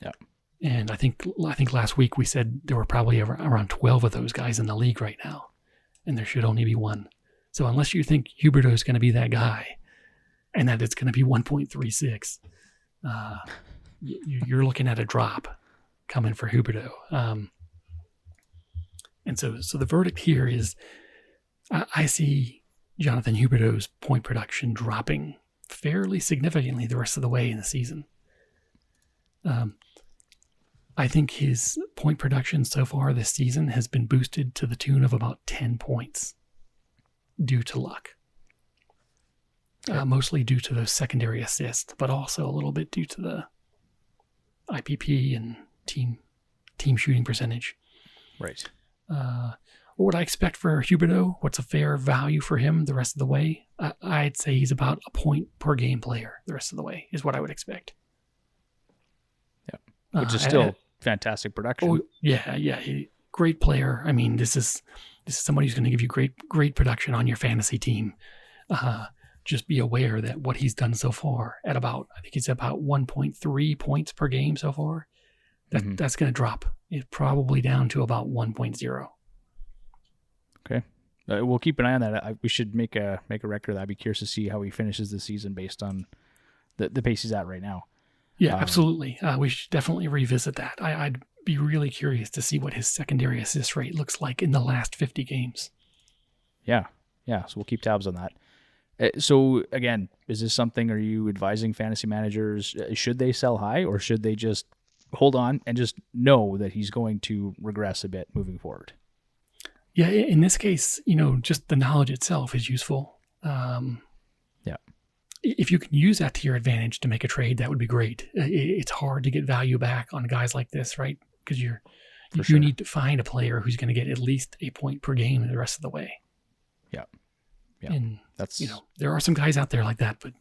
Yeah. And I think last week we said there were probably around 12 of those guys in the league right now, and there should only be one. So unless you think Huberto is going to be that guy and that it's going to be 1.36, you're looking at a drop coming for Huberto. And so the verdict here is I see Jonathan Huberto's point production dropping fairly significantly the rest of the way in the season. I think his point production so far this season has been boosted to the tune of about 10 points due to luck. Mostly due to those secondary assists, but also a little bit due to the IPP and team shooting percentage. Right. What would I expect for Huberto? What's a fair value for him the rest of the way? I'd say he's about a point per game player the rest of the way is what I would expect. Yeah, which is still fantastic production. Oh yeah, great player. I mean, this is somebody who's going to give you great production on your fantasy team. Just be aware that what he's done so far I think he's about 1.3 points per game so far. That's going to drop. It's probably down to about 1.0. Okay. We'll keep an eye on that. We should make a record of that. I'd be curious to see how he finishes the season based on the pace he's at right now. Yeah, absolutely. We should definitely revisit that. I'd be really curious to see what his secondary assist rate looks like in the last 50 games. Yeah. So we'll keep tabs on that. So again, is this something, are you advising fantasy managers, should they sell high or should they just hold on and just know that he's going to regress a bit moving forward? Yeah, in this case, just the knowledge itself is useful. Yeah. If you can use that to your advantage to make a trade, that would be great. It's hard to get value back on guys like this, right? Because you need to find a player who's going to get at least a point per game the rest of the way. Yeah. And that's there are some guys out there like that, but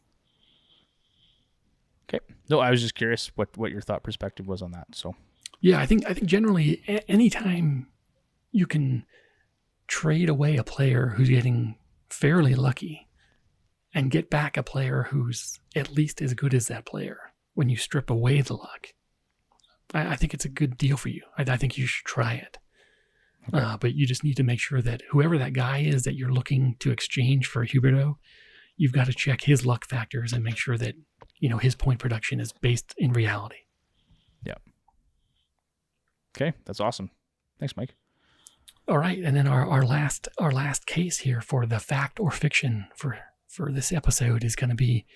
okay. No, I was just curious what your thought perspective was on that. So yeah, I think generally anytime you can trade away a player who's getting fairly lucky and get back a player who's at least as good as that player when you strip away the luck, I think it's a good deal for you. I think you should try it. Okay. But you just need to make sure that whoever that guy is that you're looking to exchange for Huberto, you've got to check his luck factors and make sure that his point production is based in reality. Yeah. Okay, that's awesome. Thanks, Mike. All right, and then our last case here for the fact or fiction for this episode is going to be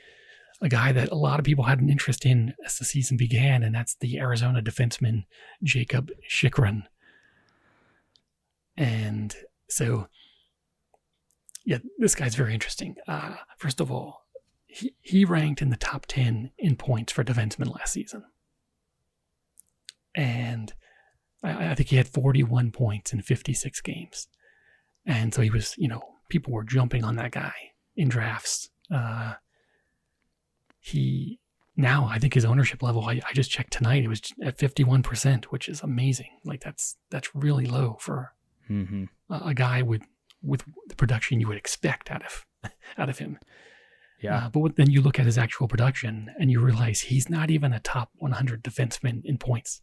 a guy that a lot of people had an interest in as the season began, and that's the Arizona defenseman Jakob Chychrun. And so, yeah, this guy's very interesting. First of all, he ranked in the top 10 in points for defensemen last season. And I think he had 41 points in 56 games. And so he was, people were jumping on that guy in drafts. I think his ownership level, I just checked tonight, it was at 51%, which is amazing. Like that's really low for a guy with the production you would expect out of him. Yeah. But then you look at his actual production and you realize he's not even a top 100 defenseman in points.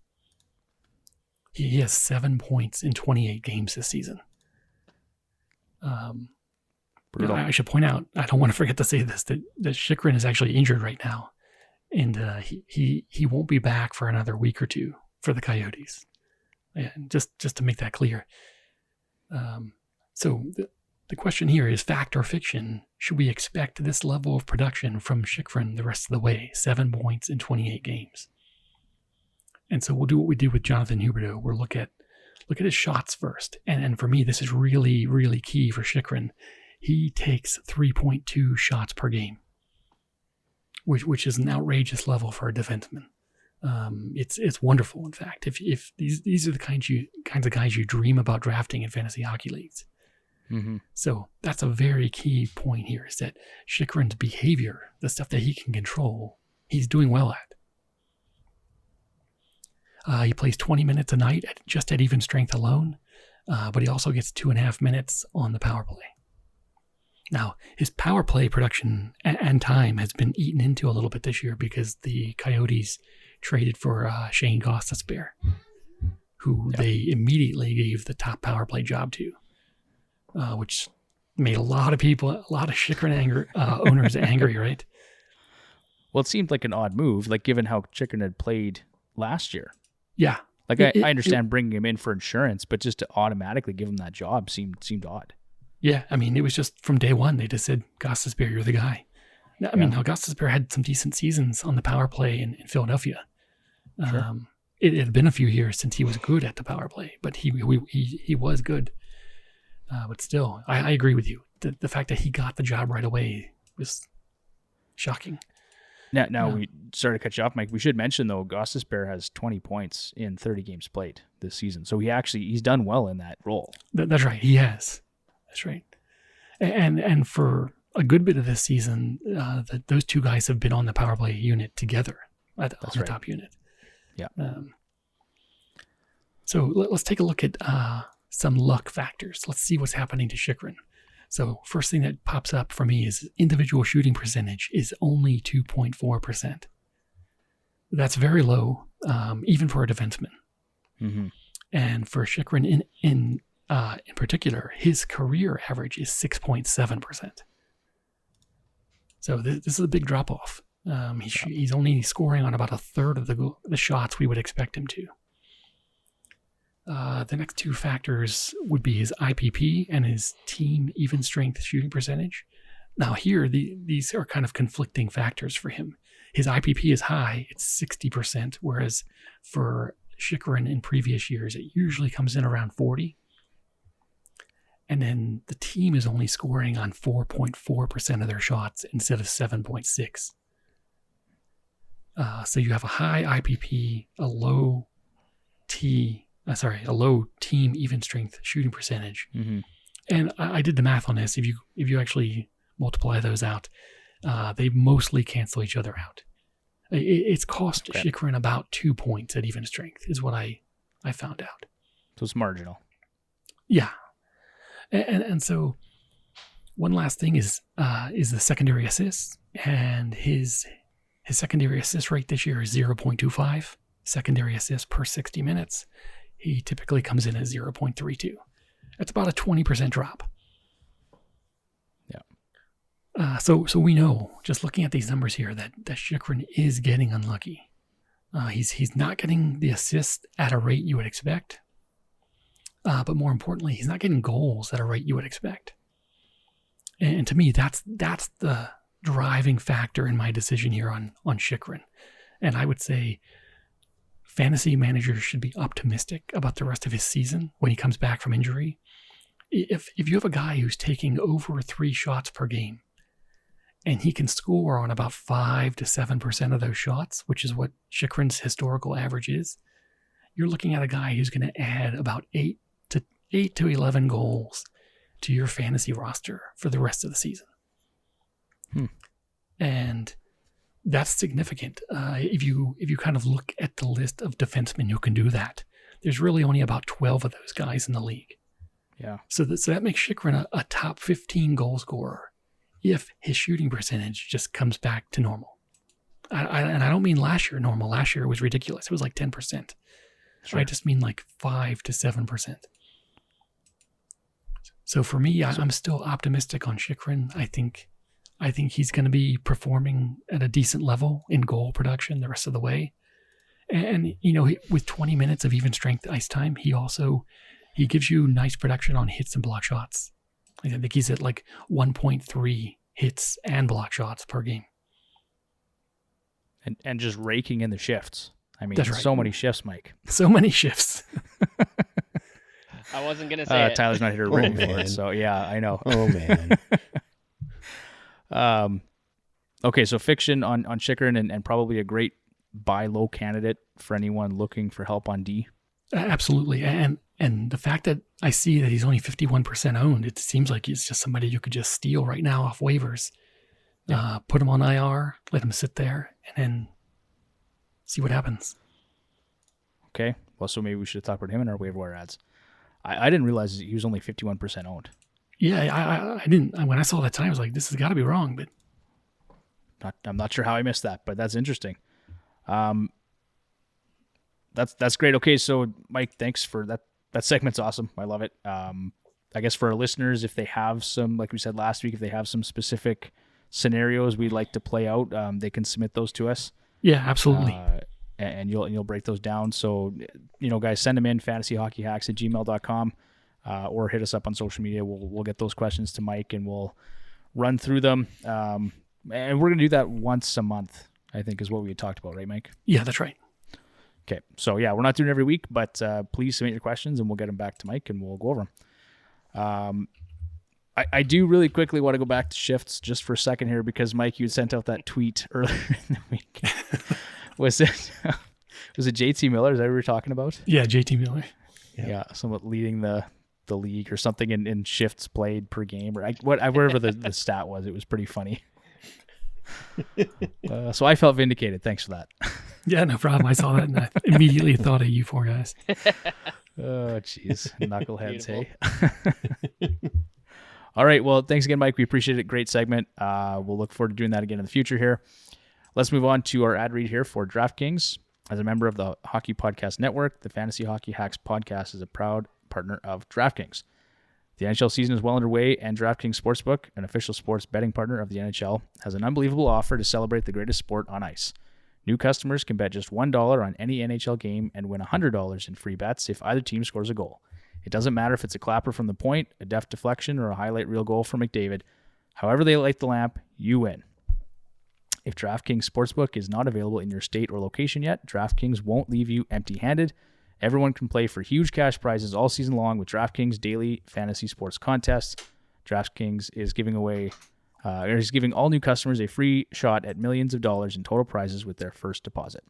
He has 7 points in 28 games this season. I should point out, I don't want to forget to say this, that Chychrun is actually injured right now. And he won't be back for another week or two for the Coyotes. And just to make that clear. So the question here is fact or fiction. Should we expect this level of production from Chychrun the rest of the way? 7 points in 28 games. And so we'll do what we did with Jonathan Huberto. We'll look at his shots first. And for me, this is really, really key for Chychrun. he takes 3.2 shots per game, which is an outrageous level for a defenseman. It's wonderful. In fact, if these are the kinds of guys you dream about drafting in fantasy hockey leagues. Mm-hmm. So that's a very key point here, is that Chychrun's behavior, the stuff that he can control, he's doing well at. He plays 20 minutes a night just at even strength alone, but he also gets 2.5 minutes on the power play. Now, his power play production and time has been eaten into a little bit this year because the Coyotes traded for Shane Gostisbehere, who they immediately gave the top power play job to, which made a lot of Chychrun owners angry, right? Well, it seemed like an odd move, like given how Chychrun had played last year. Yeah. Like I understand bringing him in for insurance, but just to automatically give him that job seemed odd. Yeah, I mean, it was just from day one, they just said, Gostisbehere, you're the guy. I mean, now Gostisbehere had some decent seasons on the power play in Philadelphia. Sure. It had been a few years since he was good at the power play, but he was good. But still, I agree with you. The fact that he got the job right away was shocking. Now we started to cut you off, Mike. We should mention, though, Gostisbehere has 20 points in 30 games played this season. So he's done well in that role. That's right. He has. That's right. And for a good bit of this season, those two guys have been on the power play unit together on the top unit. Yeah. So let's take a look at some luck factors. Let's see what's happening to Chychrun. So first thing that pops up for me is individual shooting percentage is only 2.4%. That's very low, even for a defenseman. Mm-hmm. And for Chychrun in particular, his career average is 6.7%. So this is a big drop off. He's only scoring on about a third of the shots we would expect him to. The next two factors would be his IPP and his team even strength shooting percentage. Now here, these are kind of conflicting factors for him. His IPP is high, it's 60%, whereas for Chychrun in previous years, it usually comes in around 40%. And then the team is only scoring on 4.4% of their shots instead of 7.6%. So you have a high IPP, a low team even strength shooting percentage. Mm-hmm. And I did the math on this. If you actually multiply those out, they mostly cancel each other out. It's cost Chychrun about 2 points at even strength is what I found out. So it's marginal. Yeah. And so one last thing is the secondary assists, and his secondary assist rate this year is 0.25 secondary assists per 60 minutes. He typically comes in at 0.32. That's about a 20% drop. Yeah. So we know, just looking at these numbers here, that Chychrun is getting unlucky. He's not getting the assists at a rate you would expect. But more importantly, he's not getting goals at a rate you would expect. And to me, that's the driving factor in my decision here on Chychrun. And I would say fantasy managers should be optimistic about the rest of his season when he comes back from injury. If you have a guy who's taking over 3 shots per game, and he can score on about 5 to 7% of those shots, which is what Chychrun's historical average is, you're looking at a guy who's going to add about 8 to 11 goals to your fantasy roster for the rest of the season. And that's significant. If you kind of look at the list of defensemen who can do that, there's really only about 12 of those guys in the league. Yeah. So that makes Chychrun a top 15 goal scorer if his shooting percentage just comes back to normal. And I don't mean last year normal. Last year it was ridiculous. It was like 10%. Sure. I just mean like 5 to 7%. So for me, I'm still optimistic on Chychrun. I think he's going to be performing at a decent level in goal production the rest of the way. And with 20 minutes of even strength ice time, he gives you nice production on hits and block shots. I think he's at like 1.3 hits and block shots per game. And just raking in the shifts. I mean, That's right. So many shifts, Mike. So many shifts. I wasn't gonna say it. Tyler's not here to ring for man. it, so yeah, I know. Oh man. Okay, so fiction on Chychrun and probably a great buy low candidate for anyone looking for help on D. Absolutely. And the fact that I see that he's only 51% owned, it seems like he's just somebody you could just steal right now off waivers. Put him on IR, let him sit there, and then see what happens. Okay, well, so maybe we should have talked about him in our waiver wire ads. I didn't realize he was only 51% owned. Yeah, I didn't. When I saw that tonight, I was like, this has got to be wrong. But I'm not sure how I missed that, but that's interesting. That's great. Okay, so Mike, thanks for that. That segment's awesome. I love it. I guess for our listeners, if they have some, like we said last week, if they have some specific scenarios we'd like to play out, they can submit those to us. yeah, absolutely. And you'll break those down. So, guys, send them in fantasyhockeyhacks@gmail.com or hit us up on social media. We'll get those questions to Mike and we'll run through them. And we're going to do that once a month, I think is what we had talked about, right, Mike? Yeah, that's right. Okay. So, yeah, we're not doing it every week, but please submit your questions and we'll get them back to Mike and we'll go over them. I do really quickly want to go back to shifts just for a second here because, Mike, you had sent out that tweet earlier in the week. Was it JT Miller? Is that what we were talking about? Yeah, JT Miller. Yeah, somewhat leading the league or something in shifts played per game or wherever the stat was. It was pretty funny. So I felt vindicated. Thanks for that. Yeah, no problem. I saw that and I immediately thought of you four guys. Oh, jeez. Knuckleheads, hey? All right. Well, thanks again, Mike. We appreciate it. Great segment. We'll look forward to doing that again in the future here. Let's move on to our ad read here for DraftKings. As a member of the Hockey Podcast Network, the Fantasy Hockey Hacks podcast is a proud partner of DraftKings. The NHL season is well underway, and DraftKings Sportsbook, an official sports betting partner of the NHL, has an unbelievable offer to celebrate the greatest sport on ice. New customers can bet just $1 on any NHL game and win $100 in free bets if either team scores a goal. It doesn't matter if it's a clapper from the point, a deft deflection, or a highlight reel goal from McDavid. However they light the lamp, you win. If DraftKings Sportsbook is not available in your state or location yet, DraftKings won't leave you empty-handed. Everyone can play for huge cash prizes all season long with DraftKings daily fantasy sports contests. DraftKings is giving all new customers a free shot at millions of dollars in total prizes with their first deposit.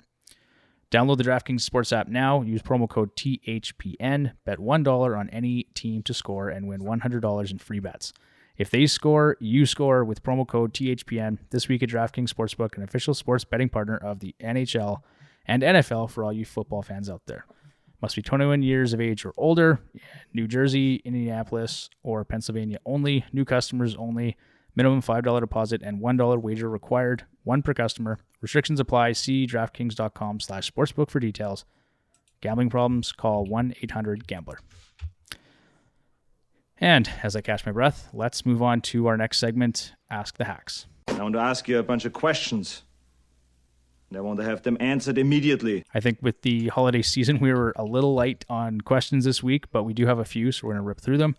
Download the DraftKings Sports app now. Use promo code THPN. Bet $1 on any team to score and win $100 in free bets. If they score, you score with promo code THPN. This week at DraftKings Sportsbook, an official sports betting partner of the NHL and NFL for all you football fans out there. Must be 21 years of age or older. New Jersey, Indianapolis, or Pennsylvania only. New customers only. Minimum $5 deposit and $1 wager required. One per customer. Restrictions apply. See DraftKings.com/sportsbook for details. Gambling problems? Call 1-800-GAMBLER. And as I catch my breath, let's move on to our next segment, Ask the Hacks. I want to ask you a bunch of questions, and I want to have them answered immediately. I think with the holiday season, we were a little light on questions this week, but we do have a few, so we're going to rip through them.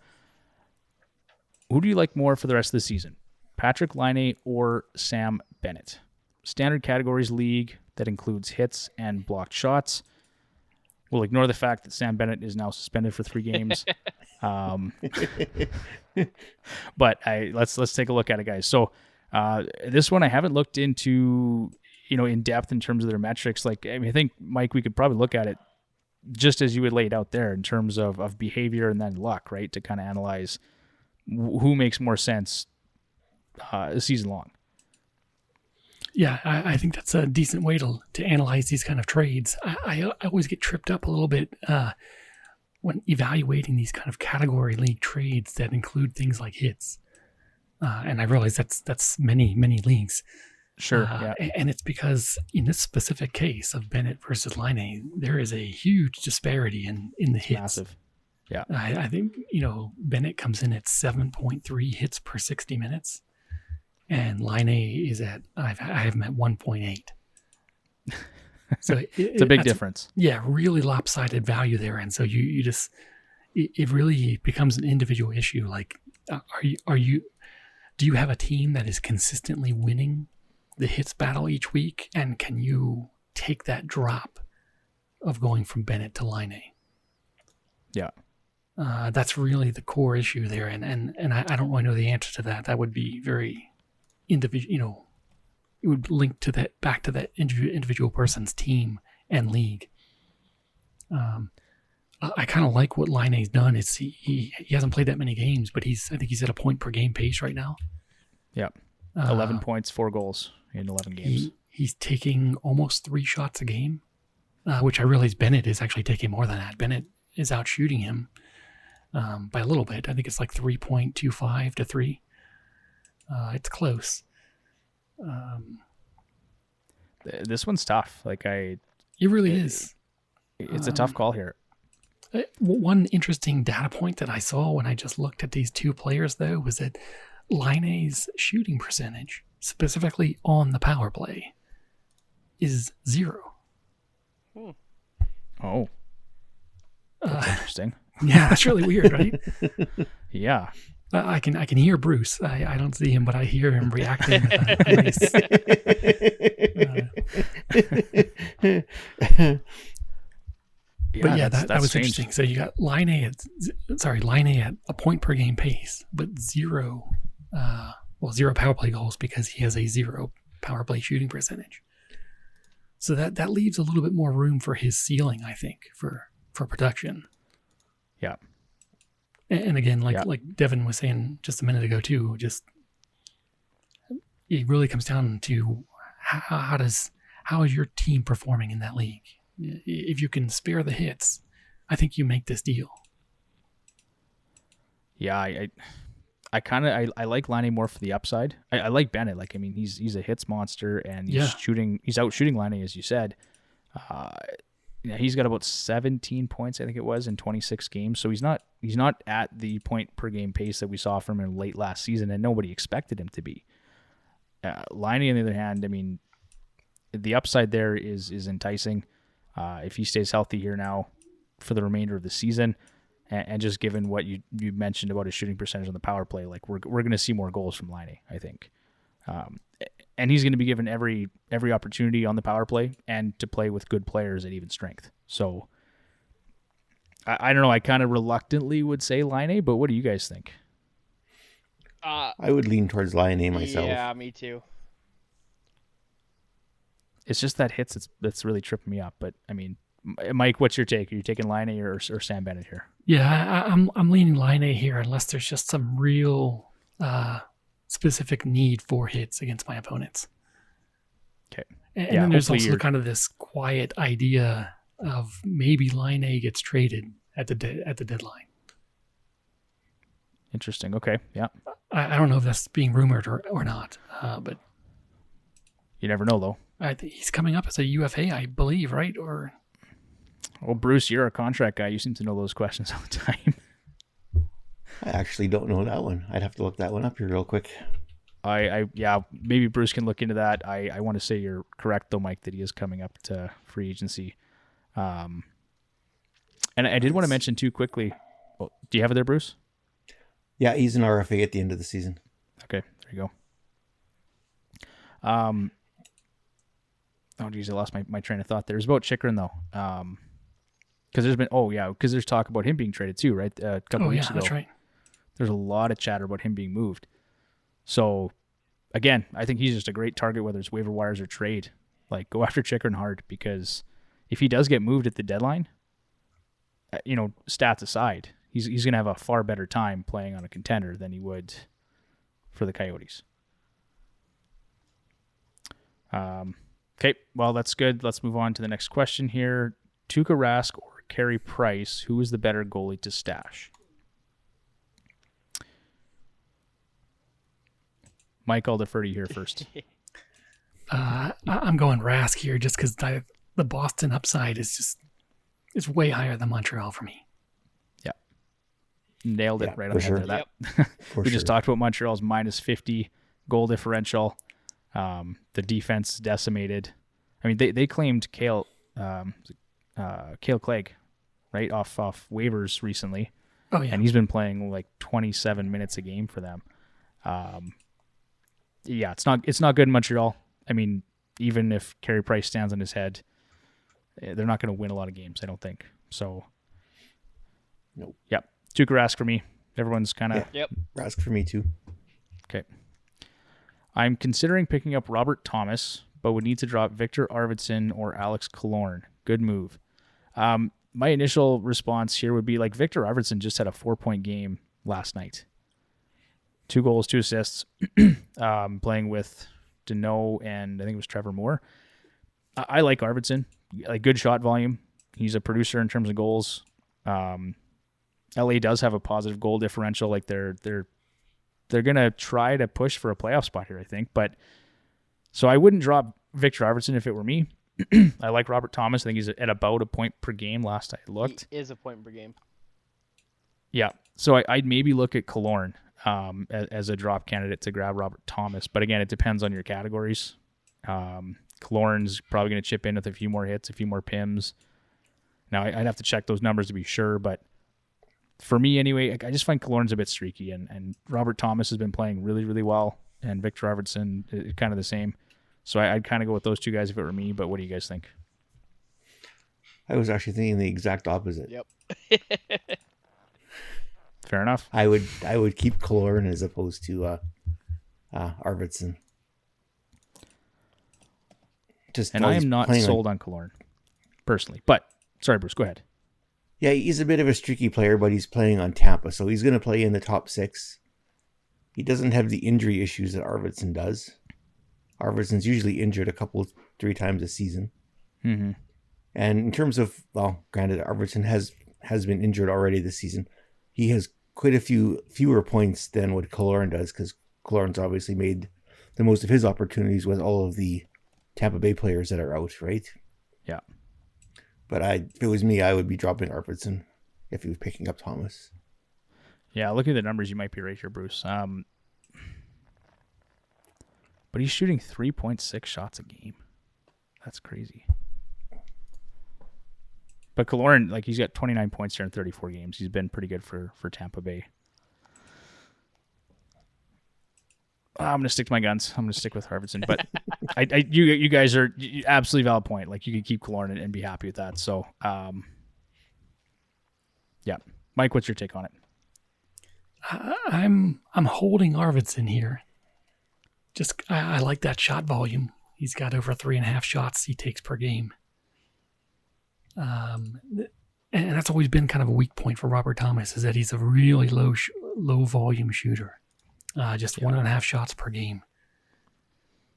Who do you like more for the rest of the season? Patrick Laine or Sam Bennett? Standard categories league that includes hits and blocked shots. We'll ignore the fact that Sam Bennett is now suspended for 3 games. But let's take a look at it, guys. So this one I haven't looked into, in depth in terms of their metrics. I think, Mike, we could probably look at it just as you would lay it out there in terms of behavior and then luck, right? To kind of analyze who makes more sense season long. Yeah, I think that's a decent way to analyze these kind of trades. I always get tripped up a little bit when evaluating these kind of category league trades that include things like hits. And I realize that's many, many leagues. Sure, yeah. And it's because in this specific case of Bennett versus Laine, there is a huge disparity in the hits. Massive. Yeah. I think, Bennett comes in at 7.3 hits per 60 minutes. And Laine is I have him at 1.8. So it's a big difference. Yeah, really lopsided value there. And so you just, it really becomes an individual issue. Like, do you have a team that is consistently winning the hits battle each week? And can you take that drop of going from Bennett to Laine? Yeah. That's really the core issue there, and I don't really know the answer to that. That would be very individual. It would link to that back to that individual person's team and league. I kind of like what Laine's done. It's he hasn't played that many games, but I think he's at a point per game pace right now. Yep. 11 points, 4 goals in 11 games. He's taking almost 3 shots a game, which I realize Bennett is actually taking more than that. Bennett is out shooting him by a little bit. I think it's like 3.25 to 3. It's close. This one's tough. It really is. It's a tough call here. One interesting data point that I saw when I just looked at these two players, though, was that Laine's shooting percentage, specifically on the power play, is 0. Oh. That's interesting. Yeah, that's really weird, right? Yeah. I can hear Bruce. I don't see him, but I hear him reacting. But yeah, that was strange. interesting. So you got Laine at a point per game pace, but 0 power play goals because he has a 0 power play shooting percentage. So that leaves a little bit more room for his ceiling, I think, for production. Yeah. And again, like Devin was saying just a minute ago too, just it really comes down to how is your team performing in that league? If you can spare the hits, I think you make this deal. Yeah, I like Laine more for the upside. I like Bennett. He's a hits monster, and he's out shooting Laine, as you said. He's got about 17 points, I think it was, in 26 games. So he's not at the point per game pace that we saw from him late last season, and nobody expected him to be. Laine, on the other hand, the upside there is enticing. If he stays healthy here now for the remainder of the season, and just given what you mentioned about his shooting percentage on the power play, we're going to see more goals from Laine, I think. And he's going to be given every opportunity on the power play and to play with good players at even strength. So I don't know. I kind of reluctantly would say Laine, but what do you guys think? I would lean towards Laine myself. Yeah, me too. It's just that hits that's really tripping me up. But Mike, what's your take? Are you taking Laine or Sam Bennett here? Yeah, I'm leaning Laine here unless there's just some real specific need for hits against my opponents. Okay. And then there's also kind of this quiet idea of maybe Laine gets traded at the deadline. Interesting. Okay. Yeah. I don't know if that's being rumored or not, but you never know, though. I think he's coming up as a UFA, I believe, right? Or well, Bruce, you're a contract guy. You seem to know those questions all the time. I actually don't know that one. I'd have to look that one up here real quick. Maybe Bruce can look into that. I want to say you're correct, though, Mike, that he is coming up to free agency. And I did want to mention, too, quickly. Oh, do you have it there, Bruce? Yeah, he's an RFA at the end of the season. Okay, there you go. Oh, geez, I lost my train of thought there. It was about Chychrun, though. Because there's talk about him being traded, too, right? A couple weeks ago. That's right. There's a lot of chatter about him being moved. So, again, I think he's just a great target, whether it's waiver wires or trade. Go after Chychrun hard, because if he does get moved at the deadline, stats aside, he's going to have a far better time playing on a contender than he would for the Coyotes. Okay, well, that's good. Let's move on to the next question here. Tuuka Rask or Carrie Price, who is the better goalie to stash? Mike, I'll defer to you here first. I'm going Rask here just because the Boston upside is way higher than Montreal for me. Yeah. Nailed it right on the head there. Yep. We just talked about Montreal's minus 50 goal differential. The defense decimated. They claimed Cale Clegg, right, off waivers recently. Oh, yeah. And he's been playing 27 minutes a game for them. It's not good in Montreal. Even if Carey Price stands on his head, they're not going to win a lot of games, I don't think. So, nope. Yep. Tuuka Rask for me. Everyone's kind of... Yep. Rask for me too. Okay. I'm considering picking up Robert Thomas, but would need to drop Victor Arvidsson or Alex Killorn. Good move. My initial response here would be like Victor Arvidsson just had a 4-point game last night. 2 goals, 2 assists, playing with Deneau and I think it was Trevor Moore. I like Arvidsson. Like good shot volume. He's a producer in terms of goals. LA does have a positive goal differential. Like they're gonna try to push for a playoff spot here, I think. But so I wouldn't drop Victor Arvidsson if it were me. I like Robert Thomas. I think he's at about a point per game last I looked. He is a point per game. Yeah. So I'd maybe look at Killorn as a drop candidate to grab Robert Thomas. But again, it depends on your categories. Killorn's probably going to chip in with a few more hits, a few more PIMs. Now, I'd have to check those numbers to be sure. But for me anyway, I just find Killorn's a bit streaky. And Robert Thomas has been playing really, really well. And Victor Arvidsson is kind of the same. So I'd kind of go with those 2 guys if it were me, but what do you guys think? I was actually thinking the exact opposite. Yep. Fair enough. I would keep Killorn as opposed to Arvidsson. And I am not sold on Killorn, personally. But, sorry, Bruce, go ahead. Yeah, he's a bit of a streaky player, but he's playing on Tampa, so he's going to play in the top 6. He doesn't have the injury issues that Arvidsson does. Arvidsson's usually injured a couple, 3 times a season. Mm-hmm. And in terms of, well, granted, Arvidsson has been injured already this season. He has quite a fewer points than what Killorn does, because Killorn's obviously made the most of his opportunities with all of the Tampa Bay players that are out, right? Yeah. But if it was me, I would be dropping Arvidsson if he was picking up Thomas. Yeah, looking at the numbers, you might be right here, Bruce. But he's shooting 3.6 shots a game. That's crazy. But Killorn, like he's got 29 points here in 34 games. He's been pretty good for Tampa Bay. I'm going to stick to my guns. I'm going to stick with Arvidsson. But you guys are absolutely valid point. Like you could keep Killorn and be happy with that. So, yeah. Mike, what's your take on it? I'm holding Arvidsson here. Just I like that shot volume. He's got over 3.5 shots he takes per game. And that's always been kind of a weak point for Robert Thomas, is that he's a really low volume shooter. Just 1.5 shots per game.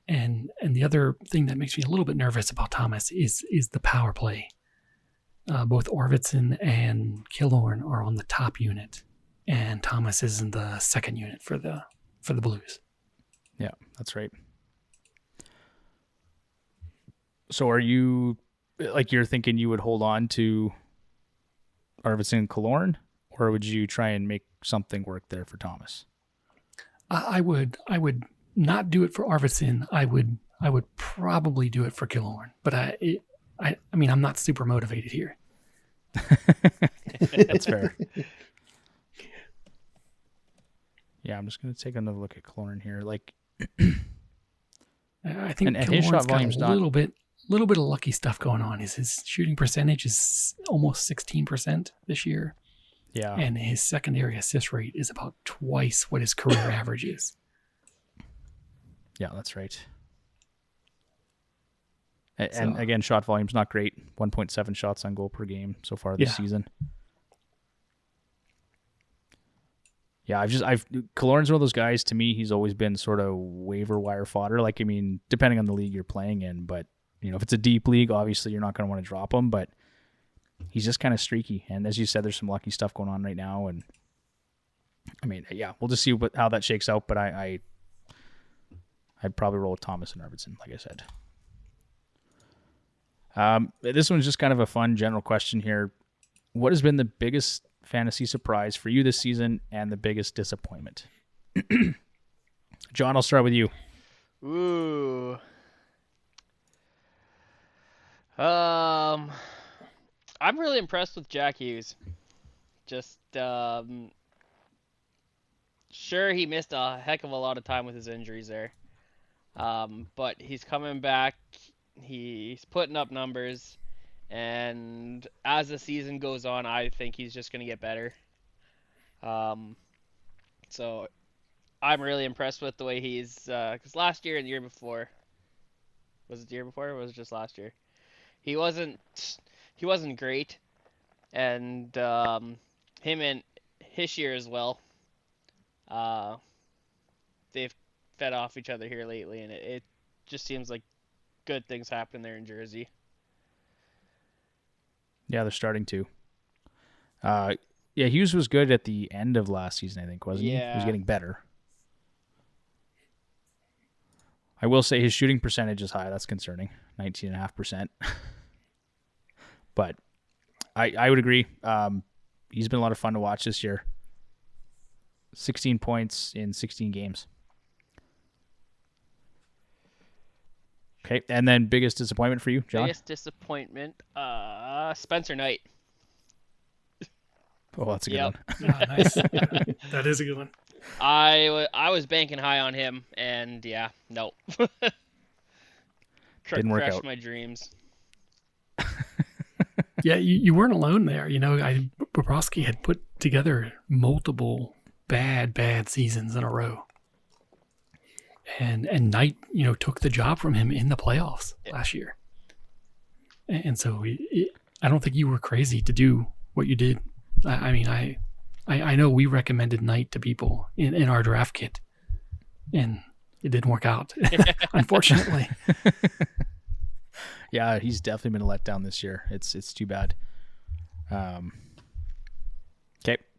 And the other thing that makes me a little bit nervous about Thomas is the power play. Both Arvidsson and Killorn are on the top unit, and Thomas is in the second unit for the Blues. Yeah, that's right. So are you, like you're thinking you would hold on to Arvidsson and Killorn, or would you try and make something work there for Thomas? I would not do it for Arvidsson. I would probably do it for Killorn, but I mean, I'm not super motivated here. That's fair. Yeah, I'm just going to take another look at Killorn here. Like, I think and his shot volume's got a little bit of lucky stuff going on. His shooting percentage is almost 16% this year. Yeah. And his secondary assist rate is about twice what his career average is. Yeah, that's right. And again, shot volume's not great. 1.7 shots on goal per game so far this season. Yeah, Killorn's one of those guys, to me, he's always been sort of waiver wire fodder. Like, I mean, depending on the league you're playing in, but, you know, if it's a deep league, obviously you're not going to want to drop him, but he's just kind of streaky. And as you said, there's some lucky stuff going on right now. And, I mean, yeah, we'll just see how that shakes out, but I'd probably roll with Thomas and Arvidsson, like I said. This one's just kind of a fun general question here. What has been the biggest fantasy surprise for you this season and the biggest disappointment? John, I'll start with you. Ooh. I'm really impressed with Jack Hughes. Just, sure, he missed a heck of a lot of time with his injuries there. But he's coming back. He's putting up numbers. And as the season goes on, I think he's just going to get better. So I'm really impressed with the way he's, because last year and the year before, was it the year before or was it just last year? He wasn't great, and him and Hischier as well. They've fed off each other here lately, and it just seems like good things happen there in Jersey. Yeah, they're starting to. Yeah, Hughes was good at the end of last season, I think, wasn't he? He was getting better. I will say his shooting percentage is high. That's concerning, 19.5%. But I would agree. He's been a lot of fun to watch this year. 16 points in 16 games. Okay, and then biggest disappointment for you, John? Biggest disappointment, Spencer Knight. Oh, that's a good one. Nice. That is a good one. I was banking high on him, and yeah, no. Didn't work crushed out. my dreams. Yeah, you weren't alone there. Bobrovsky had put together multiple bad seasons in a row. And Knight, took the job from him in the playoffs last year. And so I don't think you were crazy to do what you did. I know we recommended Knight to people in our draft kit, and it didn't work out, unfortunately. Yeah, he's definitely been a letdown this year. It's too bad. Okay,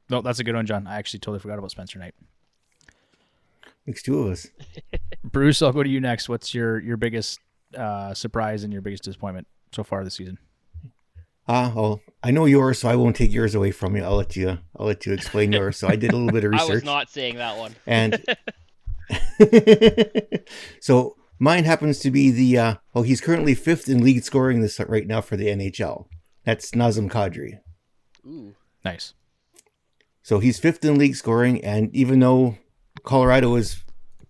no, that's a good one, John. I actually totally forgot about Spencer Knight. Makes two of us. Bruce, I'll go to you next. What's your biggest surprise and your biggest disappointment so far this season? Well, I know yours, so I won't take yours away from you. I'll let you explain yours. So I did a little bit of research. I was not saying that one. And so mine happens to be he's currently 5th in league scoring this right now for the NHL. That's Nazem Kadri. Ooh. Nice. So he's 5th in league scoring, and even though Colorado is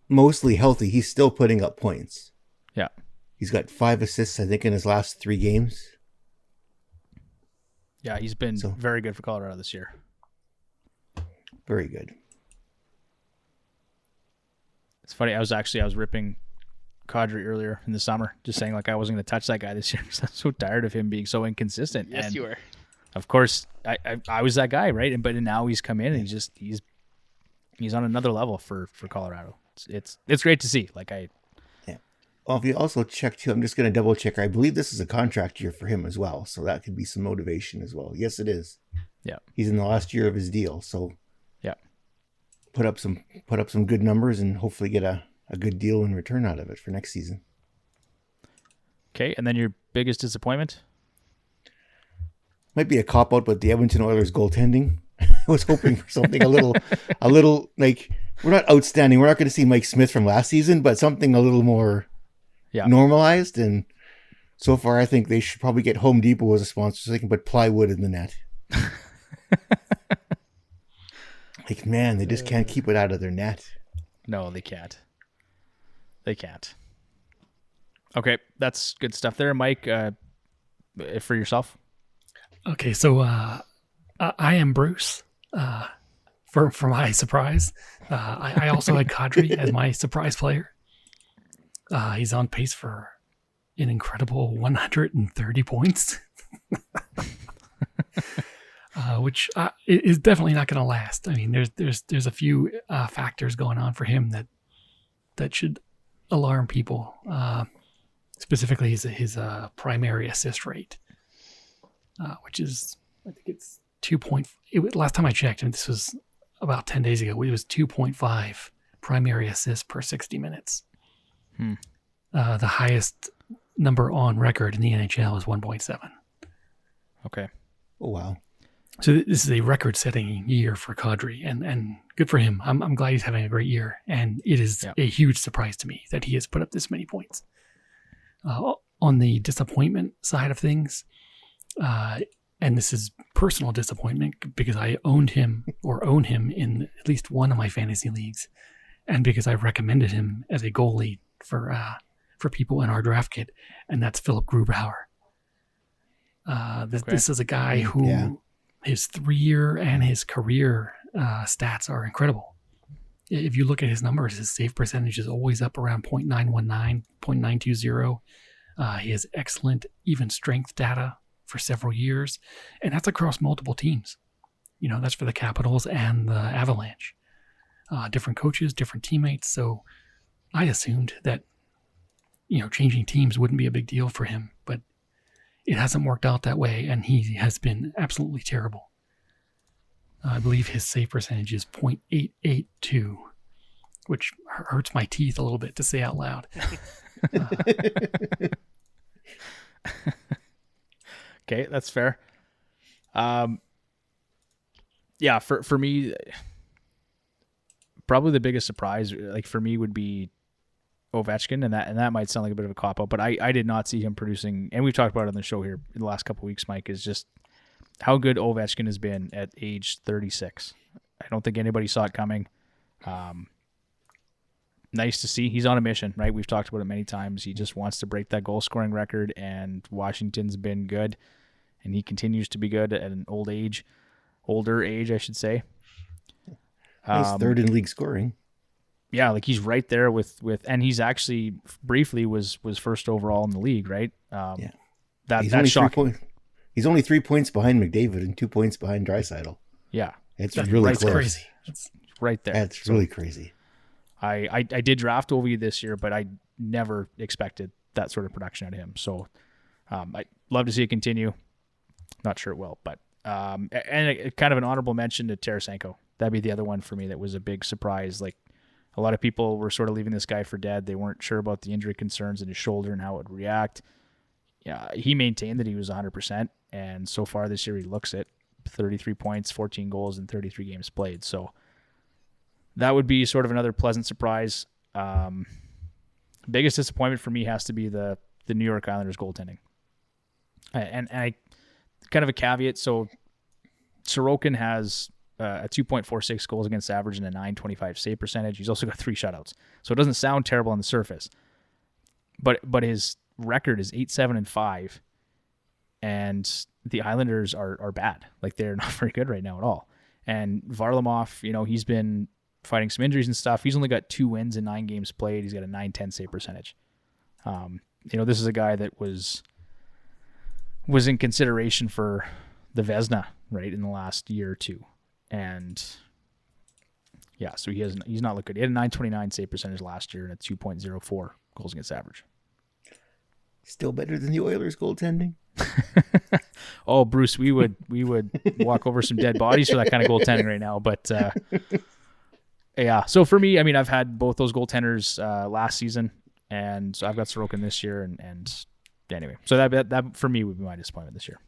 mostly healthy, he's still putting up points. Yeah. He's got 5 assists, I think, in his last 3 games. Yeah, he's been very good for Colorado this year. Very good. It's funny. I was ripping Kadri earlier in the summer, just saying I wasn't going to touch that guy this year because I'm so tired of him being so inconsistent. Yes, and you were. Of course, I was that guy, right? But now he's come in and he's on another level for Colorado. It's great to see. Well, if you also check too, I'm just going to double check. I believe this is a contract year for him as well, so that could be some motivation as well. Yes, it is. Yeah, he's in the last year of his deal, so yeah, put up some good numbers and hopefully get a good deal in return out of it for next season. Okay, and then your biggest disappointment? Might be a cop out, but the Edmonton Oilers goaltending. I was hoping for something a little like, we're not outstanding. We're not going to see Mike Smith from last season, but something a little more normalized. And so far, I think they should probably get Home Depot as a sponsor so they can put plywood in the net. Man, they just can't keep it out of their net. No, they can't. They can't. Okay, that's good stuff there, Mike. For yourself. Okay, so I am Bruce. For my surprise, I also had Kadri as my surprise player. He's on pace for an incredible 130 points, which is definitely not going to last. I mean, there's a few factors going on for him that should alarm people. Specifically, his primary assist rate, which is, I think it's 2.0. Last time I checked, and this was about 10 days ago, it was 2.5 primary assists per 60 minutes. The highest number on record in the NHL is 1.7. Okay. Oh, wow. So this is a record-setting year for Kadri, and good for him. I'm glad he's having a great year, and it is a huge surprise to me that he has put up this many points. On the disappointment side of things, and this is personal disappointment because I own him in at least one of my fantasy leagues, and because I recommended him as a goalie for people in our draft kit, and that's Philip Grubauer. This is a guy who his 3-year and his career stats are incredible. If you look at his numbers, his save percentage is always up around .919, .920. He has excellent even strength data for several years, and that's across multiple teams. That's for the Capitals and the Avalanche. Different coaches, different teammates. So I assumed that, changing teams wouldn't be a big deal for him, but it hasn't worked out that way, and he has been absolutely terrible. I believe his save percentage is .882, which hurts my teeth a little bit to say out loud. Okay, that's fair. Yeah, for me, probably the biggest surprise, for me, would be Ovechkin, and that might sound like a bit of a cop-out, but I did not see him producing, and we've talked about it on the show here in the last couple of weeks, Mike, is just how good Ovechkin has been at age 36. I don't think anybody saw it coming. Nice to see. He's on a mission, right? We've talked about it many times. He just wants to break that goal-scoring record, and Washington's been good, and he continues to be good at an older age, I should say. He's third in league scoring. Yeah, he's right there with, and he's actually briefly was first overall in the league, right? Yeah, that's shocking. He's only 3 points behind McDavid and 2 points behind Draisaitl. Yeah, that's really close. Crazy. It's right there. That's really crazy. I did draft Ovi this year, but I never expected that sort of production out of him. So I'd love to see it continue. Not sure it will, but and kind of an honorable mention to Tarasenko. That'd be the other one for me that was a big surprise. A lot of people were sort of leaving this guy for dead. They weren't sure about the injury concerns in his shoulder and how it would react. Yeah, he maintained that he was 100%, and so far this year he looks it. 33 points, 14 goals, and 33 games played. So that would be sort of another pleasant surprise. Biggest disappointment for me has to be the New York Islanders goaltending. And I kind of a caveat. So Sorokin has a 2.46 goals against average and a 925 save percentage. He's also got 3 shutouts. So it doesn't sound terrible on the surface. But his record is 8-7-5. And the Islanders are bad. They're not very good right now at all. And Varlamov, he's been fighting some injuries and stuff. He's only got 2 wins in 9 games played. He's got a 910 save percentage. This is a guy that was in consideration for the Vezina, right, in the last year or two. And yeah, so he's not looked good. He had a 929 save percentage last year and a 2.04 goals against average. Still better than the Oilers goaltending. Oh, Bruce, we would walk over some dead bodies for that kind of goaltending right now. But yeah, so for me, I've had both those goaltenders last season, and so I've got Sorokin this year, and anyway, so that for me would be my disappointment this year.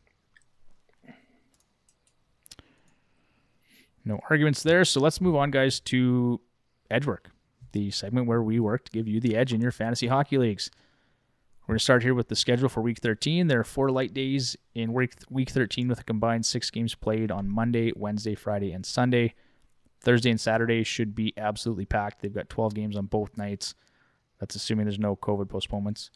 No arguments there. So let's move on, guys, to Edge Work, the segment where we work to give you the edge in your fantasy hockey leagues. We're going to start here with the schedule for Week 13. There are 4 light days in Week 13 with a combined 6 games played on Monday, Wednesday, Friday, and Sunday. Thursday and Saturday should be absolutely packed. They've got 12 games on both nights. That's assuming there's no COVID postponements.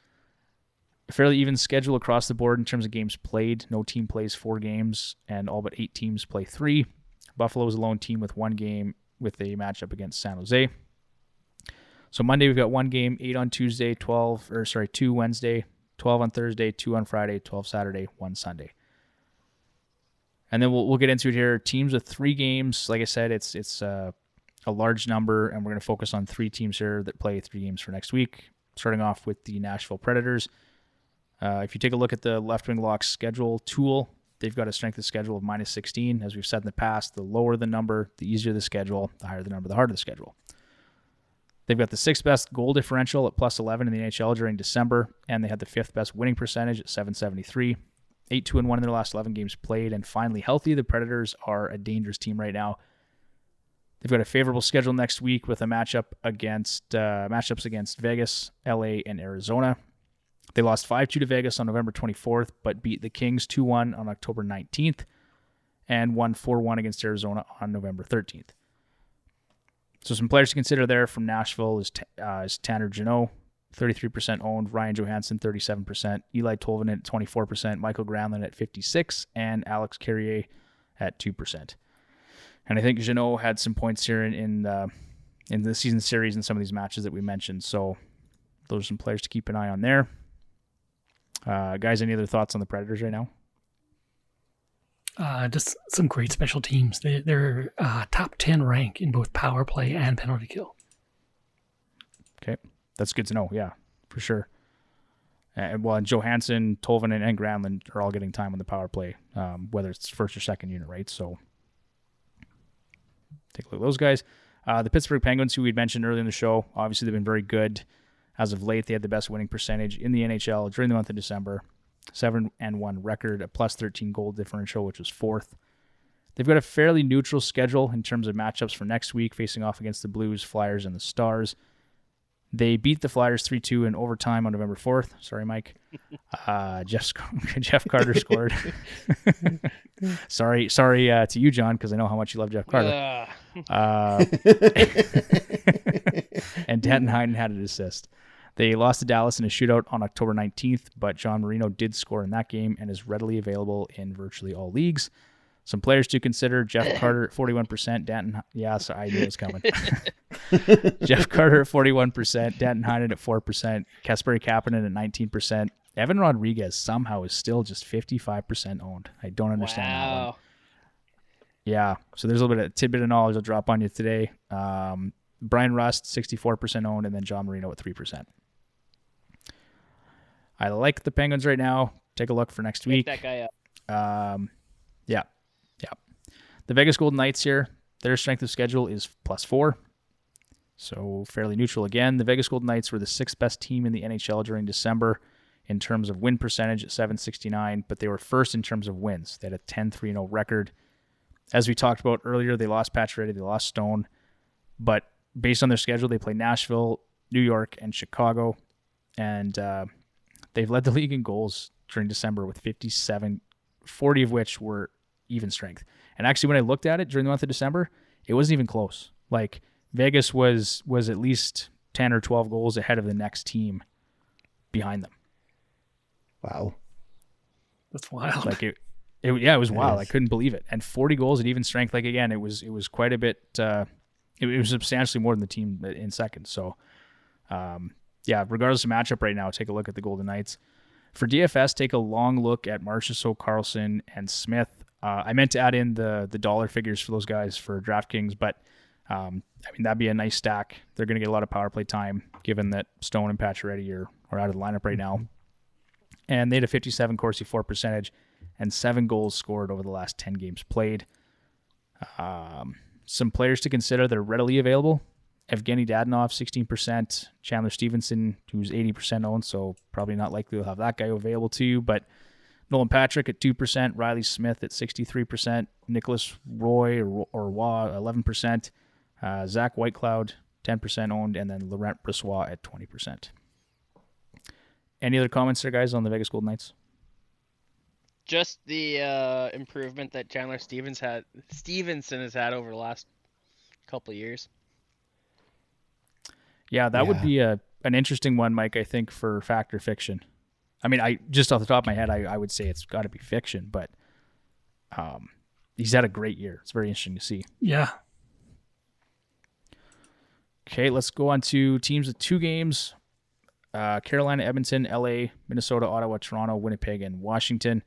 A fairly even schedule across the board in terms of games played. No team plays 4 games, and all but 8 teams play 3. Buffalo is a lone team with 1 game with a matchup against San Jose. So Monday we've got 1 game, 8 on Tuesday, 2 Wednesday, 12 on Thursday, 2 on Friday, 12 Saturday, 1 Sunday. And then we'll get into it here. Teams with 3 games. Like I said, it's a large number, and we're going to focus on 3 teams here that play 3 games for next week. Starting off with the Nashville Predators. If you take a look at the Left Wing Lock schedule tool, they've got a strength of schedule of -16. As we've said in the past, the lower the number, the easier the schedule. The higher the number, the harder the schedule. They've got the 6th best goal differential at +11 in the NHL during December, and they had the 5th best winning percentage at .773. 8-2-1 in their last 11 games played, and finally healthy. The Predators are a dangerous team right now. They've got a favorable schedule next week with a matchups against Vegas, LA, and Arizona. They lost 5-2 to Vegas on November 24th, but beat the Kings 2-1 on October 19th, and won 4-1 against Arizona on November 13th. So some players to consider there from Nashville is Tanner Jeannot, 33% owned, Ryan Johansson, 37%, Eli Tolvanen at 24%, Michael Granlund at 56%, and Alex Carrier at 2%. And I think Jeannot had some points here in the season series in some of these matches that we mentioned. So those are some players to keep an eye on there. Guys, any other thoughts on the Predators right now? Just some great special teams. They're top 10 rank in both power play and penalty kill. Okay, that's good to know. Yeah, for sure. And Johansson, Tolvanen, and Granlund are all getting time on the power play, whether it's first or second unit, right? So take a look at those guys. The Pittsburgh Penguins, who we'd mentioned earlier in the show, obviously they've been very good. As of late, they had the best winning percentage in the NHL during the month of December. 7-1 record, a plus 13 goal differential, which was fourth. They've got a fairly neutral schedule in terms of matchups for next week, facing off against the Blues, Flyers, and the Stars. They beat the Flyers 3-2 in overtime on November 4th. Sorry, Mike. Jeff Carter scored. sorry to you, John, because I know how much you love Jeff Carter. And Danton Heinen had an assist. They lost to Dallas in a shootout on October 19th, but John Marino did score in that game and is readily available in virtually all leagues. Some players to consider: Jeff Carter at 41%, Danton. Yeah, so I knew it was coming. Jeff Carter at 41%, Danton Heinen at 4%, Kasperi Kapanen at 19%. Evan Rodrigues somehow is still just 55% owned. I don't understand that one. Yeah, so there's a little bit of tidbit of knowledge I'll drop on you today. Brian Rust, 64% owned, and then John Marino at 3%. I like the Penguins right now. Take a look for next week. Pick that guy up. Yeah. The Vegas Golden Knights here, their strength of schedule is +4. So fairly neutral again. The Vegas Golden Knights were the 6th best team in the NHL during December in terms of win percentage at .769, but they were first in terms of wins. They had a 10-3-0 record. As we talked about earlier, they lost Pacioretty, they lost Stone, but based on their schedule, they play Nashville, New York, and Chicago, and they've led the league in goals during December with 57, 40 of which were even strength. And actually, when I looked at it during the month of December, it wasn't even close. Like, Vegas was at least 10 or 12 goals ahead of the next team behind them. Wow. That's wild. Like it was wild. I couldn't believe it. And 40 goals at even strength. Like, again, it was quite a bit. It was substantially more than the team in second. So, regardless of matchup right now, take a look at the Golden Knights. For DFS, take a long look at Marchessault, Carlson, and Smith. I meant to add in the dollar figures for those guys for DraftKings, but that'd be a nice stack. They're going to get a lot of power play time, given that Stone and Pacioretty are out of the lineup right now. And they had a 57 Corsi for percentage and 7 goals scored over the last 10 games played. Some players to consider that are readily available: Evgeny Dadonov, 16%, Chandler Stevenson, who's 80% owned, so probably not likely to have that guy available to you, but Nolan Patrick at 2%, Riley Smith at 63%, Nicholas Roy or Waugh 11%, Zach Whitecloud 10% owned, and then Laurent Brossoit at 20%. Any other comments there, guys, on the Vegas Golden Knights? Just the improvement that Chandler Stevenson has had over the last couple of years. Yeah, that would be an interesting one, Mike, I think, for fact or fiction. I mean, I just off the top of my head, I would say it's got to be fiction, but he's had a great year. It's very interesting to see. Yeah. Okay, let's go on to teams with 2 games. Carolina, Edmonton, LA, Minnesota, Ottawa, Toronto, Winnipeg, and Washington.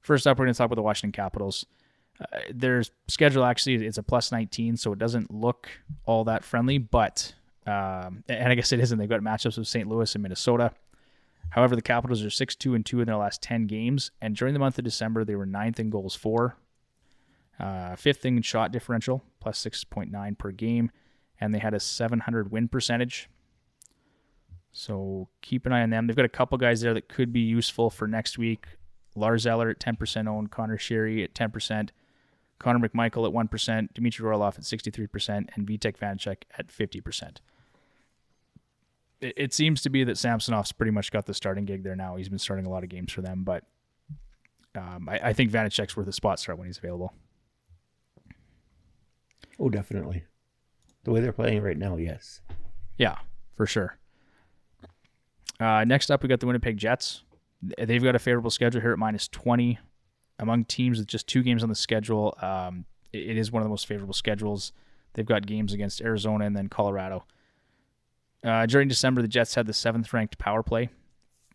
First up, we're going to talk about the Washington Capitals. Their schedule, actually, it's a +19, so it doesn't look all that friendly, but, and I guess it isn't. They've got matchups with St. Louis and Minnesota. However, the Capitals are 6-2-2 in their last 10 games, and during the month of December, they were 9th in goals for, 5th in shot differential, +6.9 per game, and they had a .700 win percentage. So keep an eye on them. They've got a couple guys there that could be useful for next week. Lars Eller at 10% owned, Connor Sheary at 10%, Connor McMichael at 1%, Dmitry Orlov at 63%, and Vitek Vanacek at 50%. It seems to be that Samsonov's pretty much got the starting gig there now. He's been starting a lot of games for them, but I think Vanacek's worth a spot start when he's available. Oh, definitely. The way they're playing right now, yes. Yeah, for sure. Next up, we got the Winnipeg Jets. They've got a favorable schedule here at -20. Among teams with just 2 games on the schedule, it is one of the most favorable schedules. They've got games against Arizona and then Colorado. During December, the Jets had the 7th-ranked power play,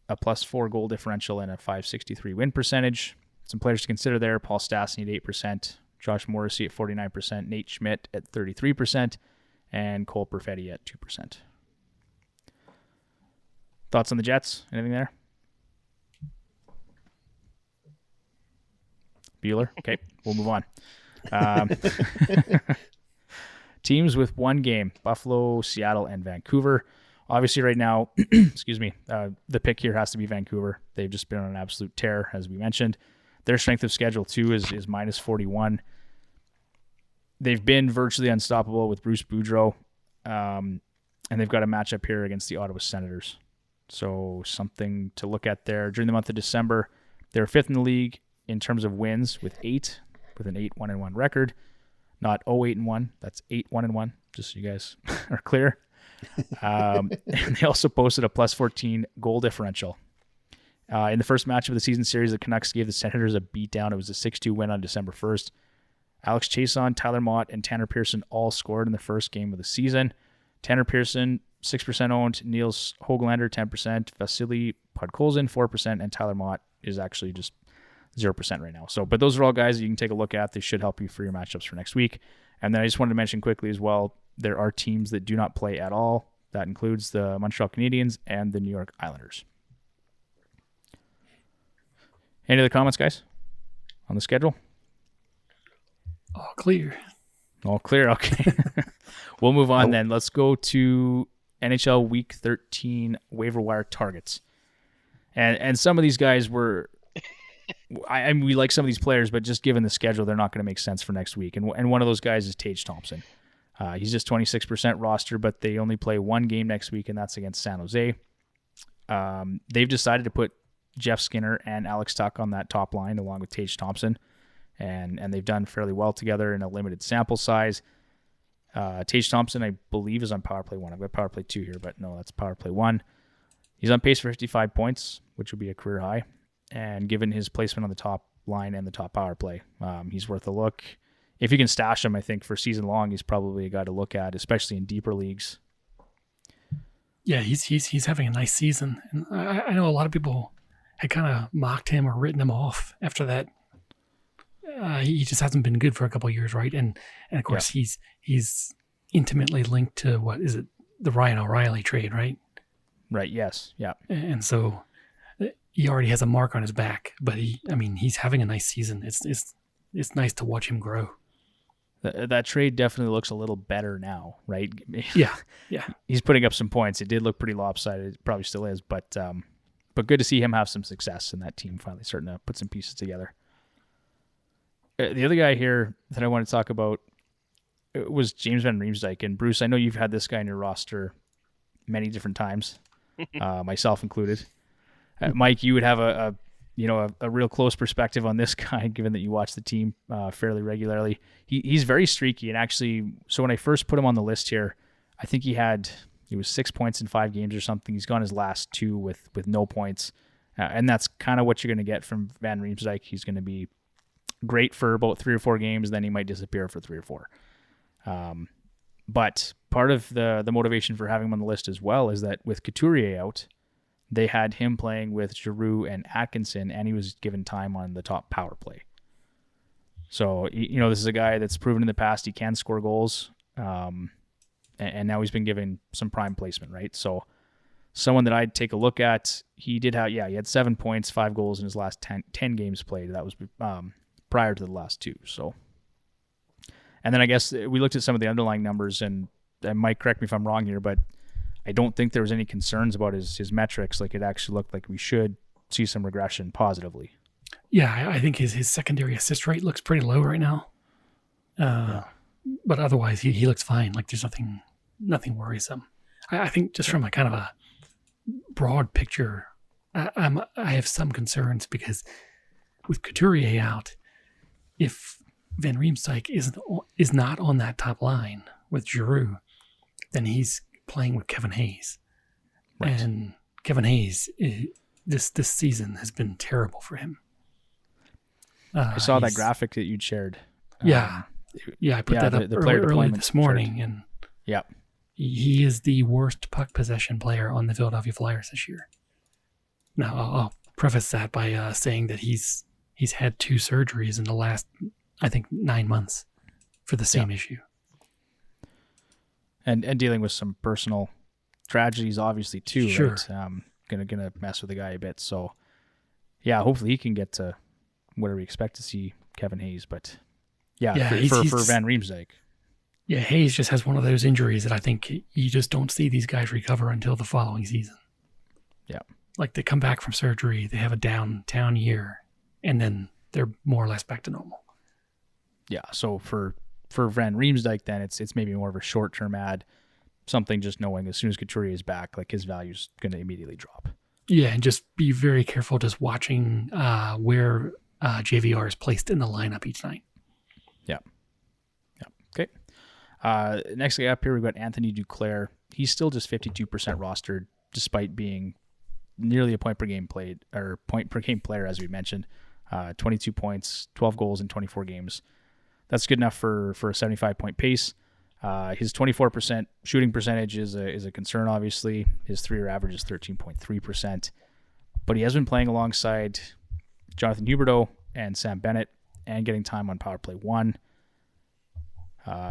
a +4 goal differential, and a .563 win percentage. Some players to consider there: Paul Stastny at 8%, Josh Morrissey at 49%, Nate Schmidt at 33%, and Cole Perfetti at 2%. Thoughts on the Jets? Anything there? Bueller? Okay, we'll move on. Teams with one game: Buffalo, Seattle, and Vancouver. Obviously, right now, excuse me, the pick here has to be Vancouver. They've just been on an absolute tear, as we mentioned. Their strength of schedule, too, is -41. They've been virtually unstoppable with Bruce Boudreau, and they've got a matchup here against the Ottawa Senators. So something to look at there. During the month of December, they were 5th in the league in terms of wins with 8, with an 8-1-1 record. Not 0-8-1. That's 8-1-1, just so you guys are clear. And they also posted a +14 goal differential. In the first match of the season series, the Canucks gave the Senators a beatdown. It was a 6-2 win on December 1st. Alex Chiasson, Tyler Mott, and Tanner Pearson all scored in the first game of the season. Tanner Pearson, 6% owned. Niels Hoglander, 10%. Vasily Podkolzin, 4%. And Tyler Mott is actually just 0% right now. So, but those are all guys that you can take a look at. They should help you for your matchups for next week. And then I just wanted to mention quickly as well, there are teams that do not play at all. That includes the Montreal Canadiens and the New York Islanders. Any other comments, guys, on the schedule? All clear. All clear. Okay. We'll move on then. Let's go to NHL Week 13 waiver wire targets. And some of these guys were, I mean, we like some of these players, but just given the schedule, they're not going to make sense for next week. And one of those guys is Tage Thompson. He's just 26% roster, but they only play one game next week, and that's against San Jose. They've decided to put Jeff Skinner and Alex Tuch on that top line along with Tage Thompson, and they've done fairly well together in a limited sample size. Tage Thompson, I believe, is on power play 1. I've got power play 2 here, but no, that's power play 1. He's on pace for 55 points, which would be a career high. And given his placement on the top line and the top power play, he's worth a look. If you can stash him, I think for season long, he's probably a guy to look at, especially in deeper leagues. Yeah, he's having a nice season. And I know a lot of people had kind of mocked him or written him off after that. He just hasn't been good for a couple of years, right? And of course, he's intimately linked to, what is it, the Ryan O'Reilly trade, right? Right, yes, yeah. And so he already has a mark on his back, but he's having a nice season. It's nice to watch him grow. That trade definitely looks a little better now, right? Yeah. He's putting up some points. It did look pretty lopsided. It probably still is, but good to see him have some success and that team finally starting to put some pieces together. The other guy here that I want to talk about was James Van Riemsdyk. And Bruce, I know you've had this guy in your roster many different times, myself included. Mike, you would have a real close perspective on this guy, given that you watch the team fairly regularly. He's very streaky, and actually, so when I first put him on the list here, I think he was 6 points in 5 games or something. He's gone his last 2 with no points, and that's kind of what you're going to get from Van Riemsdyk. He's going to be great for about 3 or 4 games, then he might disappear for 3 or 4. But part of the motivation for having him on the list as well is that with Couturier out, they had him playing with Giroux and Atkinson, and he was given time on the top power play. So, this is a guy that's proven in the past he can score goals, and now he's been given some prime placement, right? So, someone that I'd take a look at, he had 7 points, 5 goals in his last 10 games played. That was prior to the last 2. So, and then I guess we looked at some of the underlying numbers, and Mike, correct me if I'm wrong here, but I don't think there was any concerns about his metrics. Like, it actually looked like we should see some regression positively. Yeah, I think his secondary assist rate looks pretty low right now. But otherwise, he looks fine. Like, there's nothing worrisome. I think just from a kind of a broad picture, I have some concerns because with Couturier out, if Van Riemsdyk is not on that top line with Giroux, then he's playing with Kevin Hayes. Right. And Kevin Hayes, this season has been terrible for him. I saw that graphic that you'd shared. Yeah. Yeah, I put that up the player early deployment this morning, and Yeah. he is the worst puck possession player on the Philadelphia Flyers this year. Now, I'll preface that by saying that he's had 2 surgeries in the last, I think, 9 months for the same issue. And dealing with some personal tragedies, obviously, too. Sure. Right? Gonna mess with the guy a bit. So, yeah, hopefully he can get to where we expect to see Kevin Hayes. But, for Van Riemsdyk. Yeah, Hayes just has one of those injuries that I think you just don't see these guys recover until the following season. Yeah. Like they come back from surgery, they have a downtown year, and then they're more or less back to normal. Yeah, so for Van Riemsdyk, then it's maybe more of a short-term ad, something just knowing as soon as Couturier is back, like his value's going to immediately drop. Yeah, and just be very careful just watching where JVR is placed in the lineup each night. Yeah. Okay. Next guy up here, we've got Anthony Duclair. He's still just 52% rostered, despite being nearly a point per game player, as we mentioned. 22 points, 12 goals in 24 games. That's good enough for a 75-point pace. His 24% shooting percentage is a concern, obviously. His 3-year average is 13.3%. But he has been playing alongside Jonathan Huberto and Sam Bennett and getting time on power play 1.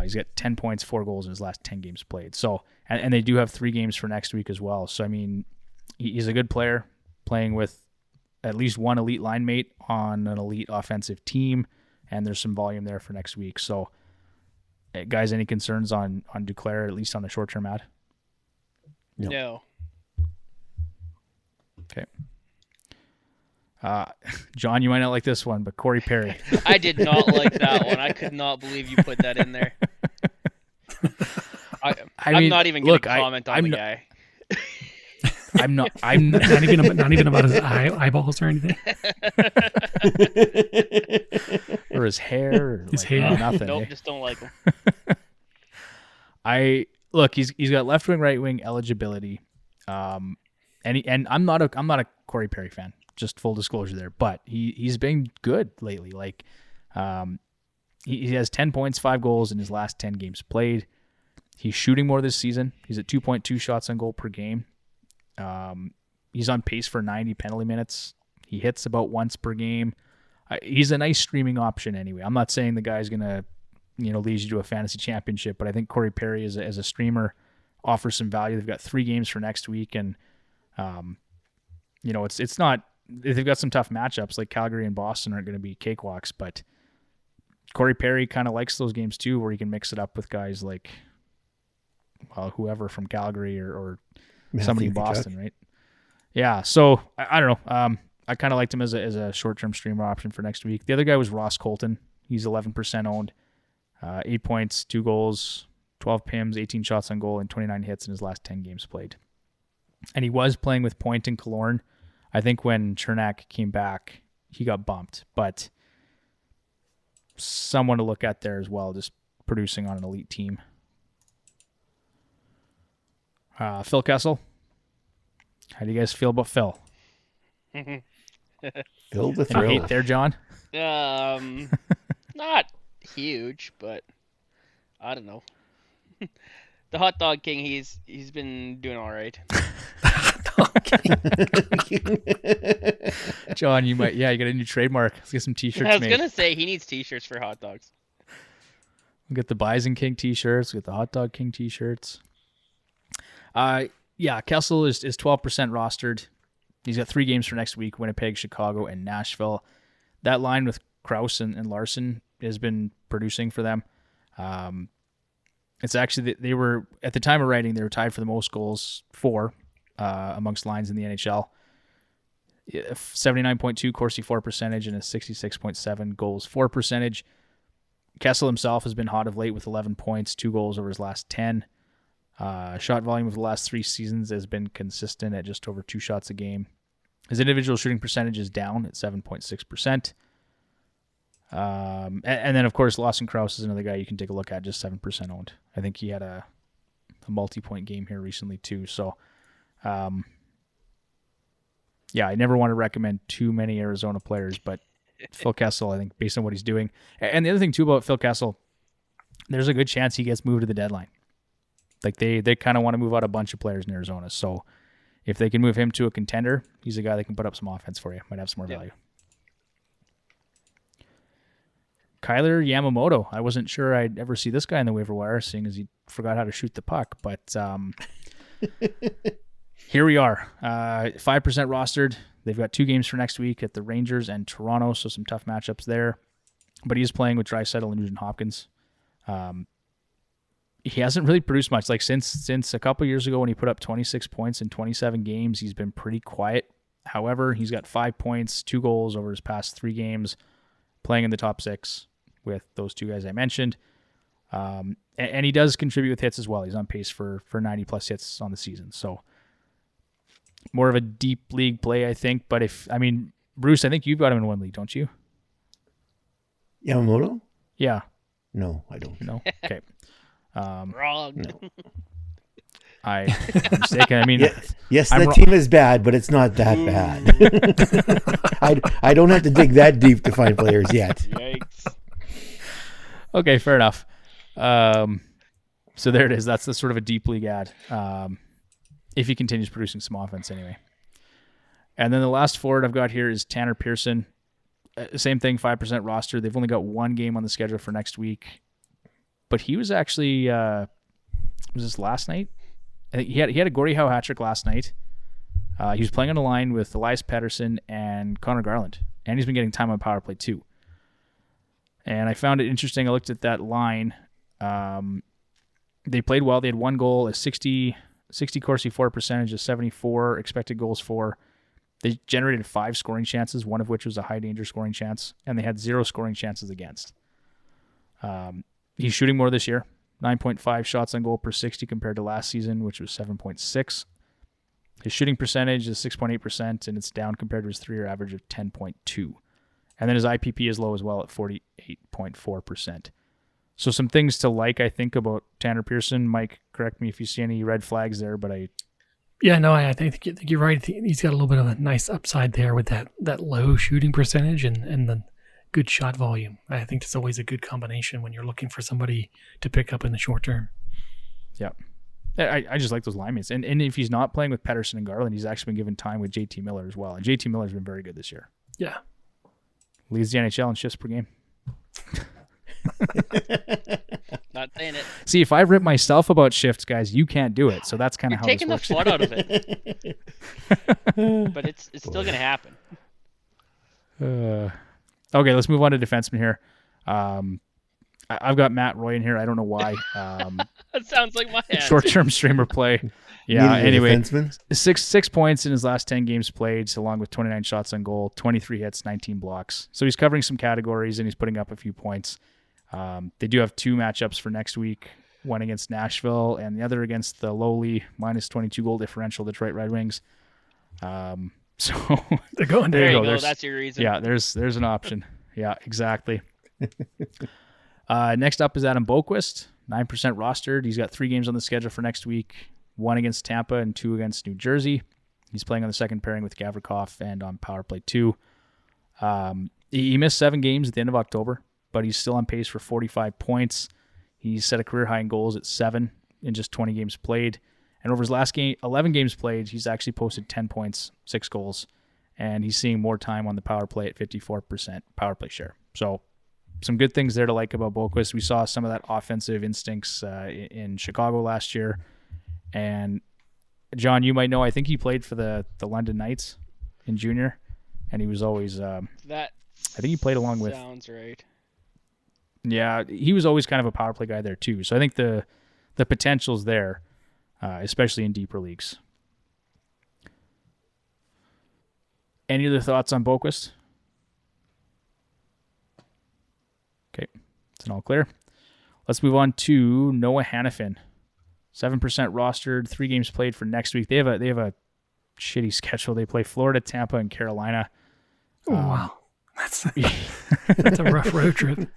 He's got 10 points, 4 goals in his last 10 games played. So, and they do have 3 games for next week as well. So, I mean, he's a good player playing with at least one elite line mate on an elite offensive team, and there's some volume there for next week. So, guys, any concerns on Duclair, at least on the short-term ad? No. Okay. John, you might not like this one, but Corey Perry. I did not like that one. I could not believe you put that in there. I'm not even going to comment on the guy. I'm not Not even about his eyeballs or anything. Or his hair. Or his hair. Nothing. Nope, just don't like him. He's got left wing, right wing eligibility. And I'm not a Corey Perry fan. Just full disclosure there, but he's been good lately. Like, he has 10 points, 5 goals in his last 10 games played. He's shooting more this season. He's at 2.2 shots on goal per game. He's on pace for 90 penalty minutes. He hits about once per game. He's a nice streaming option anyway. I'm not saying the guy's gonna, lead you to a fantasy championship, but I think Corey Perry as a streamer offers some value. They've got 3 games for next week, and it's not. They've got some tough matchups, like Calgary and Boston aren't going to be cakewalks, but Corey Perry kind of likes those games too, where he can mix it up with guys like, whoever from Calgary or somebody in Boston, right? Yeah, so I don't know. I kind of liked him as a short-term streamer option for next week. The other guy was Ross Colton. He's 11% owned, 8 points, 2 goals, 12 PIMs, 18 shots on goal, and 29 hits in his last 10 games played. And he was playing with Point and Killorn. I think when Chernak came back, he got bumped, but someone to look at there as well, just producing on an elite team. Phil Kessel. How do you guys feel about Phil? Phil the Thrill. Hate there, John? Not huge, but I don't know. The Hot Dog King, he's been doing all right. John, you got a new trademark. Let's get some t-shirts I was made. going to say, he needs t-shirts for hot dogs. We'll get the Bison King t-shirts. We'll get the Hot Dog King t-shirts. Kessel is 12% rostered. He's got 3 games for next week: Winnipeg, Chicago, and Nashville. That line with Krauss and Larson has been producing for them. It's actually, they were, at the time of writing, they were tied for the most goals, 4 amongst lines in the NHL. 79.2 Corsi 4 percentage and a 66.7 goals 4 percentage. Kessel himself has been hot of late with 11 points, 2 goals over his last 10. Shot volume of the last 3 seasons has been consistent at just over 2 shots a game. His individual shooting percentage is down at 7.6%. And then, of course, Lawson Krauss is another guy you can take a look at, just 7% owned. I think he had a multi-point game here recently, too. So, I never want to recommend too many Arizona players, but Phil Kessel, I think, based on what he's doing. And the other thing, too, about Phil Kessel, there's a good chance he gets moved to the deadline. Like they kind of want to move out a bunch of players in Arizona. So if they can move him to a contender, he's a guy that can put up some offense for you. Might have some more value. Kyler Yamamoto. I wasn't sure I'd ever see this guy in the waiver wire, seeing as he forgot how to shoot the puck. But here we are. 5% rostered. They've got 2 games for next week at the Rangers and Toronto, so some tough matchups there. But he's playing with Draisaitl and Nugent Hopkins. He hasn't really produced much. Like since a couple years ago when he put up 26 points in 27 games, he's been pretty quiet. However, he's got 5 points, 2 goals over his past 3 games, playing in the top 6 with those 2 guys I mentioned. And he does contribute with hits as well. He's on pace for 90-plus hits on the season. So more of a deep league play, I think. But Bruce, I think you've got him in one league, don't you? Yamamoto? Yeah. No, I don't. No? Okay. Wrong. No. I'm mistaken. I mean, yes, the team is bad, but it's not that bad. I don't have to dig that deep to find players yet. Yikes. Okay, fair enough. So there it is. That's the sort of a deep league ad. If he continues producing some offense anyway. And then the last forward I've got here is Tanner Pearson. Same thing, 5% roster. They've only got 1 game on the schedule for next week. But he was actually, was this last night? I think he had a Gordie Howe hat trick last night. He was playing on the line with Elias Pettersson and Connor Garland. And he's been getting time on power play too. And I found it interesting. I looked at that line. They played well. They had 1 goal, a 60 Corsi for percentage, a 74 expected goals for. They generated 5 scoring chances, one of which was a high danger scoring chance, and they had 0 scoring chances against. He's shooting more this year, 9.5 shots on goal per 60 compared to last season, which was 7.6. His shooting percentage is 6.8%, and it's down compared to his 3-year average of 10.2. And then his IPP is low as well at 48.4%. So some things to like, I think, about Tanner Pearson. Mike, correct me if you see any red flags there, but I think you're right. He's got a little bit of a nice upside there with that low shooting percentage and the good shot volume. I think that's always a good combination when you're looking for somebody to pick up in the short term. Yeah. I just like those line mates. And if he's not playing with Pettersson and Garland, he's actually been given time with JT Miller as well. And JT Miller's been very good this year. Yeah. Leads the NHL in shifts per game. Not saying it. See, if I rip myself about shifts, guys, you can't do it. So that's kind of how Taking the this fun out of it. But it's still going to happen. Okay, let's move on to defenseman here. I've got Matt Roy in here. I don't know why. That sounds like my answer. Short-term streamer play. Yeah, anyway. Defenseman? 6 points in his last 10 games played, along with 29 shots on goal, 23 hits, 19 blocks. So he's covering some categories, and he's putting up a few points. They do have 2 matchups for next week, one against Nashville and the other against the lowly minus 22 goal differential Detroit Red Wings. So they're going there. You go. There's, that's your reason. Yeah, there's an option. Yeah, exactly. Next up is Adam Boquist, 9% rostered. He's got 3 games on the schedule for next week, 1 against Tampa and 2 against New Jersey. He's playing on the second pairing with Gavrikov and on power play 2. He missed 7 games at the end of October, but he's still on pace for 45 points. He's set a career high in goals at 7 in just 20 games played. And over his last 11 games played, he's actually posted 10 points, 6 goals, and he's seeing more time on the power play at 54% power play share. So some good things there to like about Boquist. We saw some of that offensive instincts in Chicago last year. And John, you might know, I think he played for the London Knights in junior, and he was always I think he played along with. Sounds right. Yeah, he was always kind of a power play guy there too. So I think the potential's there, especially in deeper leagues. Any other thoughts on Boquist? Okay, it's an all clear. Let's move on to Noah Hannafin. 7% rostered, 3 games played for next week. They have a shitty schedule. They play Florida, Tampa, and Carolina. Oh, wow. That's a rough road trip.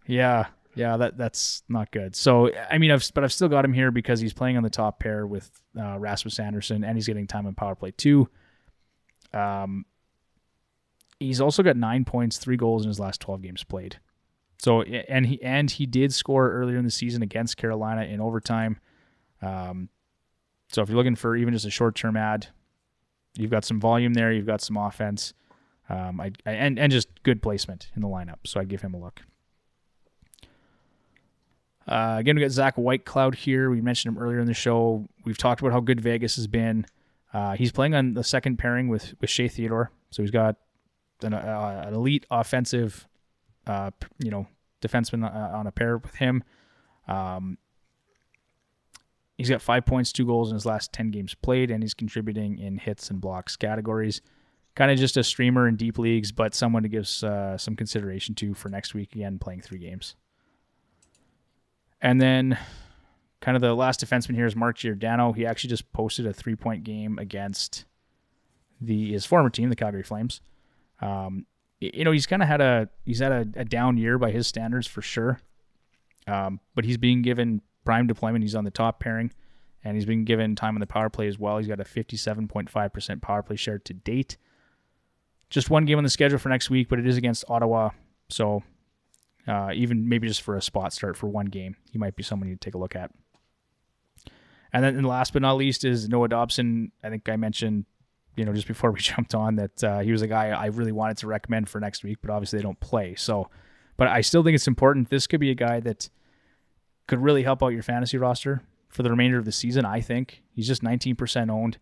Yeah, that's not good. So, I mean, I've still got him here because he's playing on the top pair with Rasmus Andersson, and he's getting time on power play 2. He's also got 9 points, 3 goals in his last 12 games played. So he did score earlier in the season against Carolina in overtime. So if you're looking for even just a short-term ad, you've got some volume there, you've got some offense, and just good placement in the lineup. So I'd give him a look. Again, we got Zach Whitecloud here. We mentioned him earlier in the show. We've talked about how good Vegas has been. He's playing on the second pairing with Shea Theodore. So he's got an elite offensive, defenseman on a pair with him. He's got 5 points, 2 goals in his last 10 games played, and he's contributing in hits and blocks categories. Kind of just a streamer in deep leagues, but someone to give some consideration to for next week, again, playing 3 games. And then kind of the last defenseman here is Mark Giordano. He actually just posted a 3-point game against his former team, the Calgary Flames. He's kind of had a down year by his standards for sure. But he's being given prime deployment. He's on the top pairing, and he's been given time on the power play as well. He's got a 57.5% power play share to date. Just one game on the schedule for next week, but it is against Ottawa. So even maybe just for a spot start for one game, he might be someone you take a look at. And then last but not least is Noah Dobson. I think I mentioned, just before we jumped on that he was a guy I really wanted to recommend for next week, but obviously they don't play. So, but I still think it's important. This could be a guy that could really help out your fantasy roster for the remainder of the season, I think. He's just 19% owned.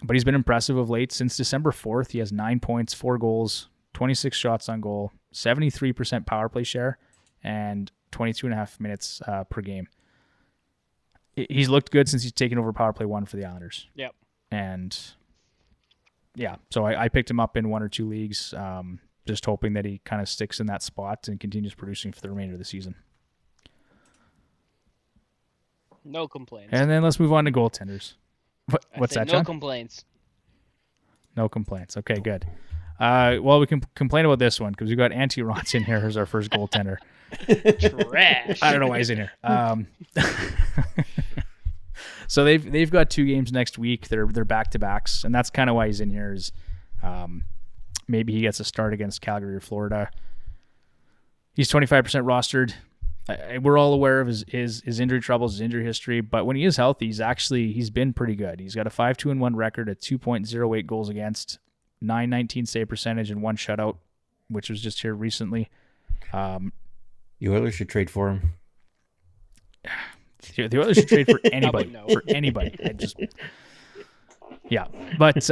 But he's been impressive of late. Since December 4th, he has 9 points, 4 goals, 26 shots on goal, 73% power play share, and 22.5 minutes per game. He's looked good since he's taken over power play 1 for the Islanders. Yep. And yeah, so I picked him up in 1 or 2 leagues, just hoping that he kind of sticks in that spot and continues producing for the remainder of the season. No complaints. And then let's move on to goaltenders. What's that, John? No complaints. No complaints. Okay, good. Well, we can complain about this one because we've got Antti Raanta in here as our first goaltender. Trash. I don't know why he's in here. So they've got 2 games next week. They're back-to-backs, and that's kind of why he's in here. Is maybe he gets a start against Calgary or Florida. He's 25% rostered. We're all aware of his injury troubles, his injury history, but when he is healthy, he's been pretty good. He's got a 5-2-1 record at 2.08 goals against, 919 save percentage, and 1 shutout, which was just here recently. The Oilers should trade for him. The Oilers should trade for anybody. No. For anybody. Yeah, but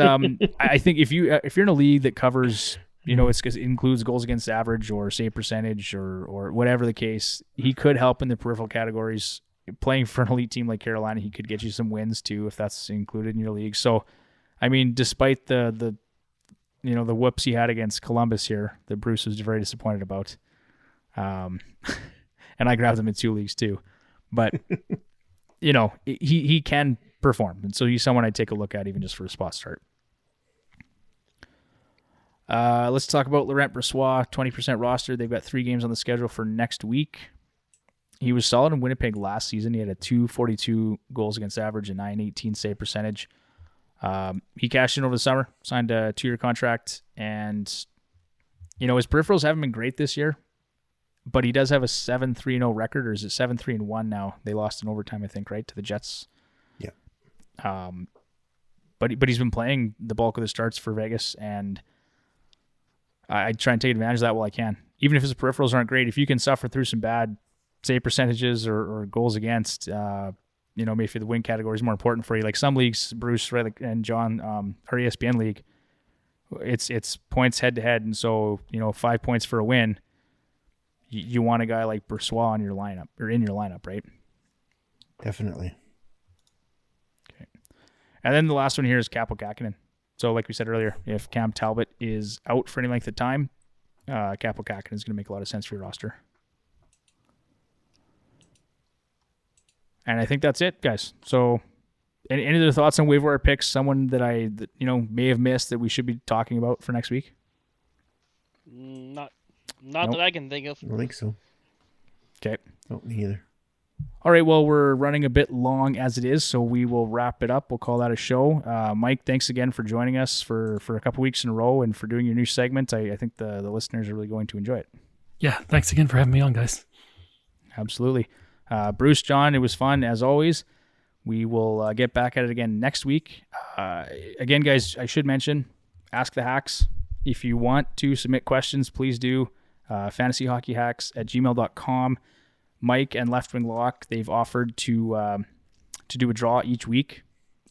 I think if you're in a league that covers, it includes goals against average or save percentage or whatever the case, he could help in the peripheral categories. Playing for an elite team like Carolina, he could get you some wins too if that's included in your league. So, I mean, despite the whoops he had against Columbus here, that Bruce was very disappointed about, and I grabbed him in 2 leagues too. But he can perform, and so he's someone I'd take a look at even just for a spot start. Let's talk about Laurent Brossoit, 20% roster. They've got 3 games on the schedule for next week. He was solid in Winnipeg last season. He had a 242 goals against average and 918 save percentage. He cashed in over the summer, signed a 2-year contract, and his peripherals haven't been great this year, but he does have a 7-3-0 record, or is it 7-3-1 now? They lost in overtime, I think, right, to the Jets. Yeah. But he's been playing the bulk of the starts for Vegas, and I try and take advantage of that while I can. Even if his peripherals aren't great, if you can suffer through some bad save percentages or goals against, maybe the win category is more important for you. Like some leagues, Bruce, right, and John, our ESPN league, it's points head to head, and so 5 points for a win. You want a guy like Brossoit on your lineup or in your lineup, right? Definitely. Okay. And then the last one here is Kaapo Kähkönen. So like we said earlier, if Cam Talbot is out for any length of time, Kaapo Kähkönen is going to make a lot of sense for your roster. And I think that's it, guys. So any other thoughts on waiver wire picks? Someone that I may have missed that we should be talking about for next week? Not Nope. that I can think of. I don't think so. Okay. No, me either. All right, well, we're running a bit long as it is, so we will wrap it up. We'll call that a show. Mike, thanks again for joining us for a couple weeks in a row and for doing your new segment. I think the listeners are really going to enjoy it. Yeah, thanks again for having me on, guys. Absolutely. Bruce, John, it was fun as always. We will get back at it again next week. Again, guys, I should mention, Ask the Hacks. If you want to submit questions, please do. fantasyhockeyhacks@gmail.com. Mike and Left Wing Lock, they've offered to do a draw each week,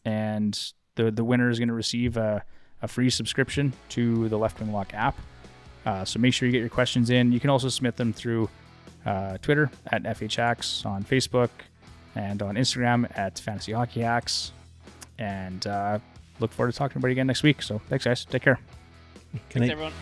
and the winner is going to receive a free subscription to the Left Wing Lock app. So make sure you get your questions in. You can also submit them through Twitter at FHHacks, on Facebook, and on Instagram at Fantasy Hockey Hacks. And look forward to talking to everybody again next week. So thanks, guys. Take care. Thanks, everyone.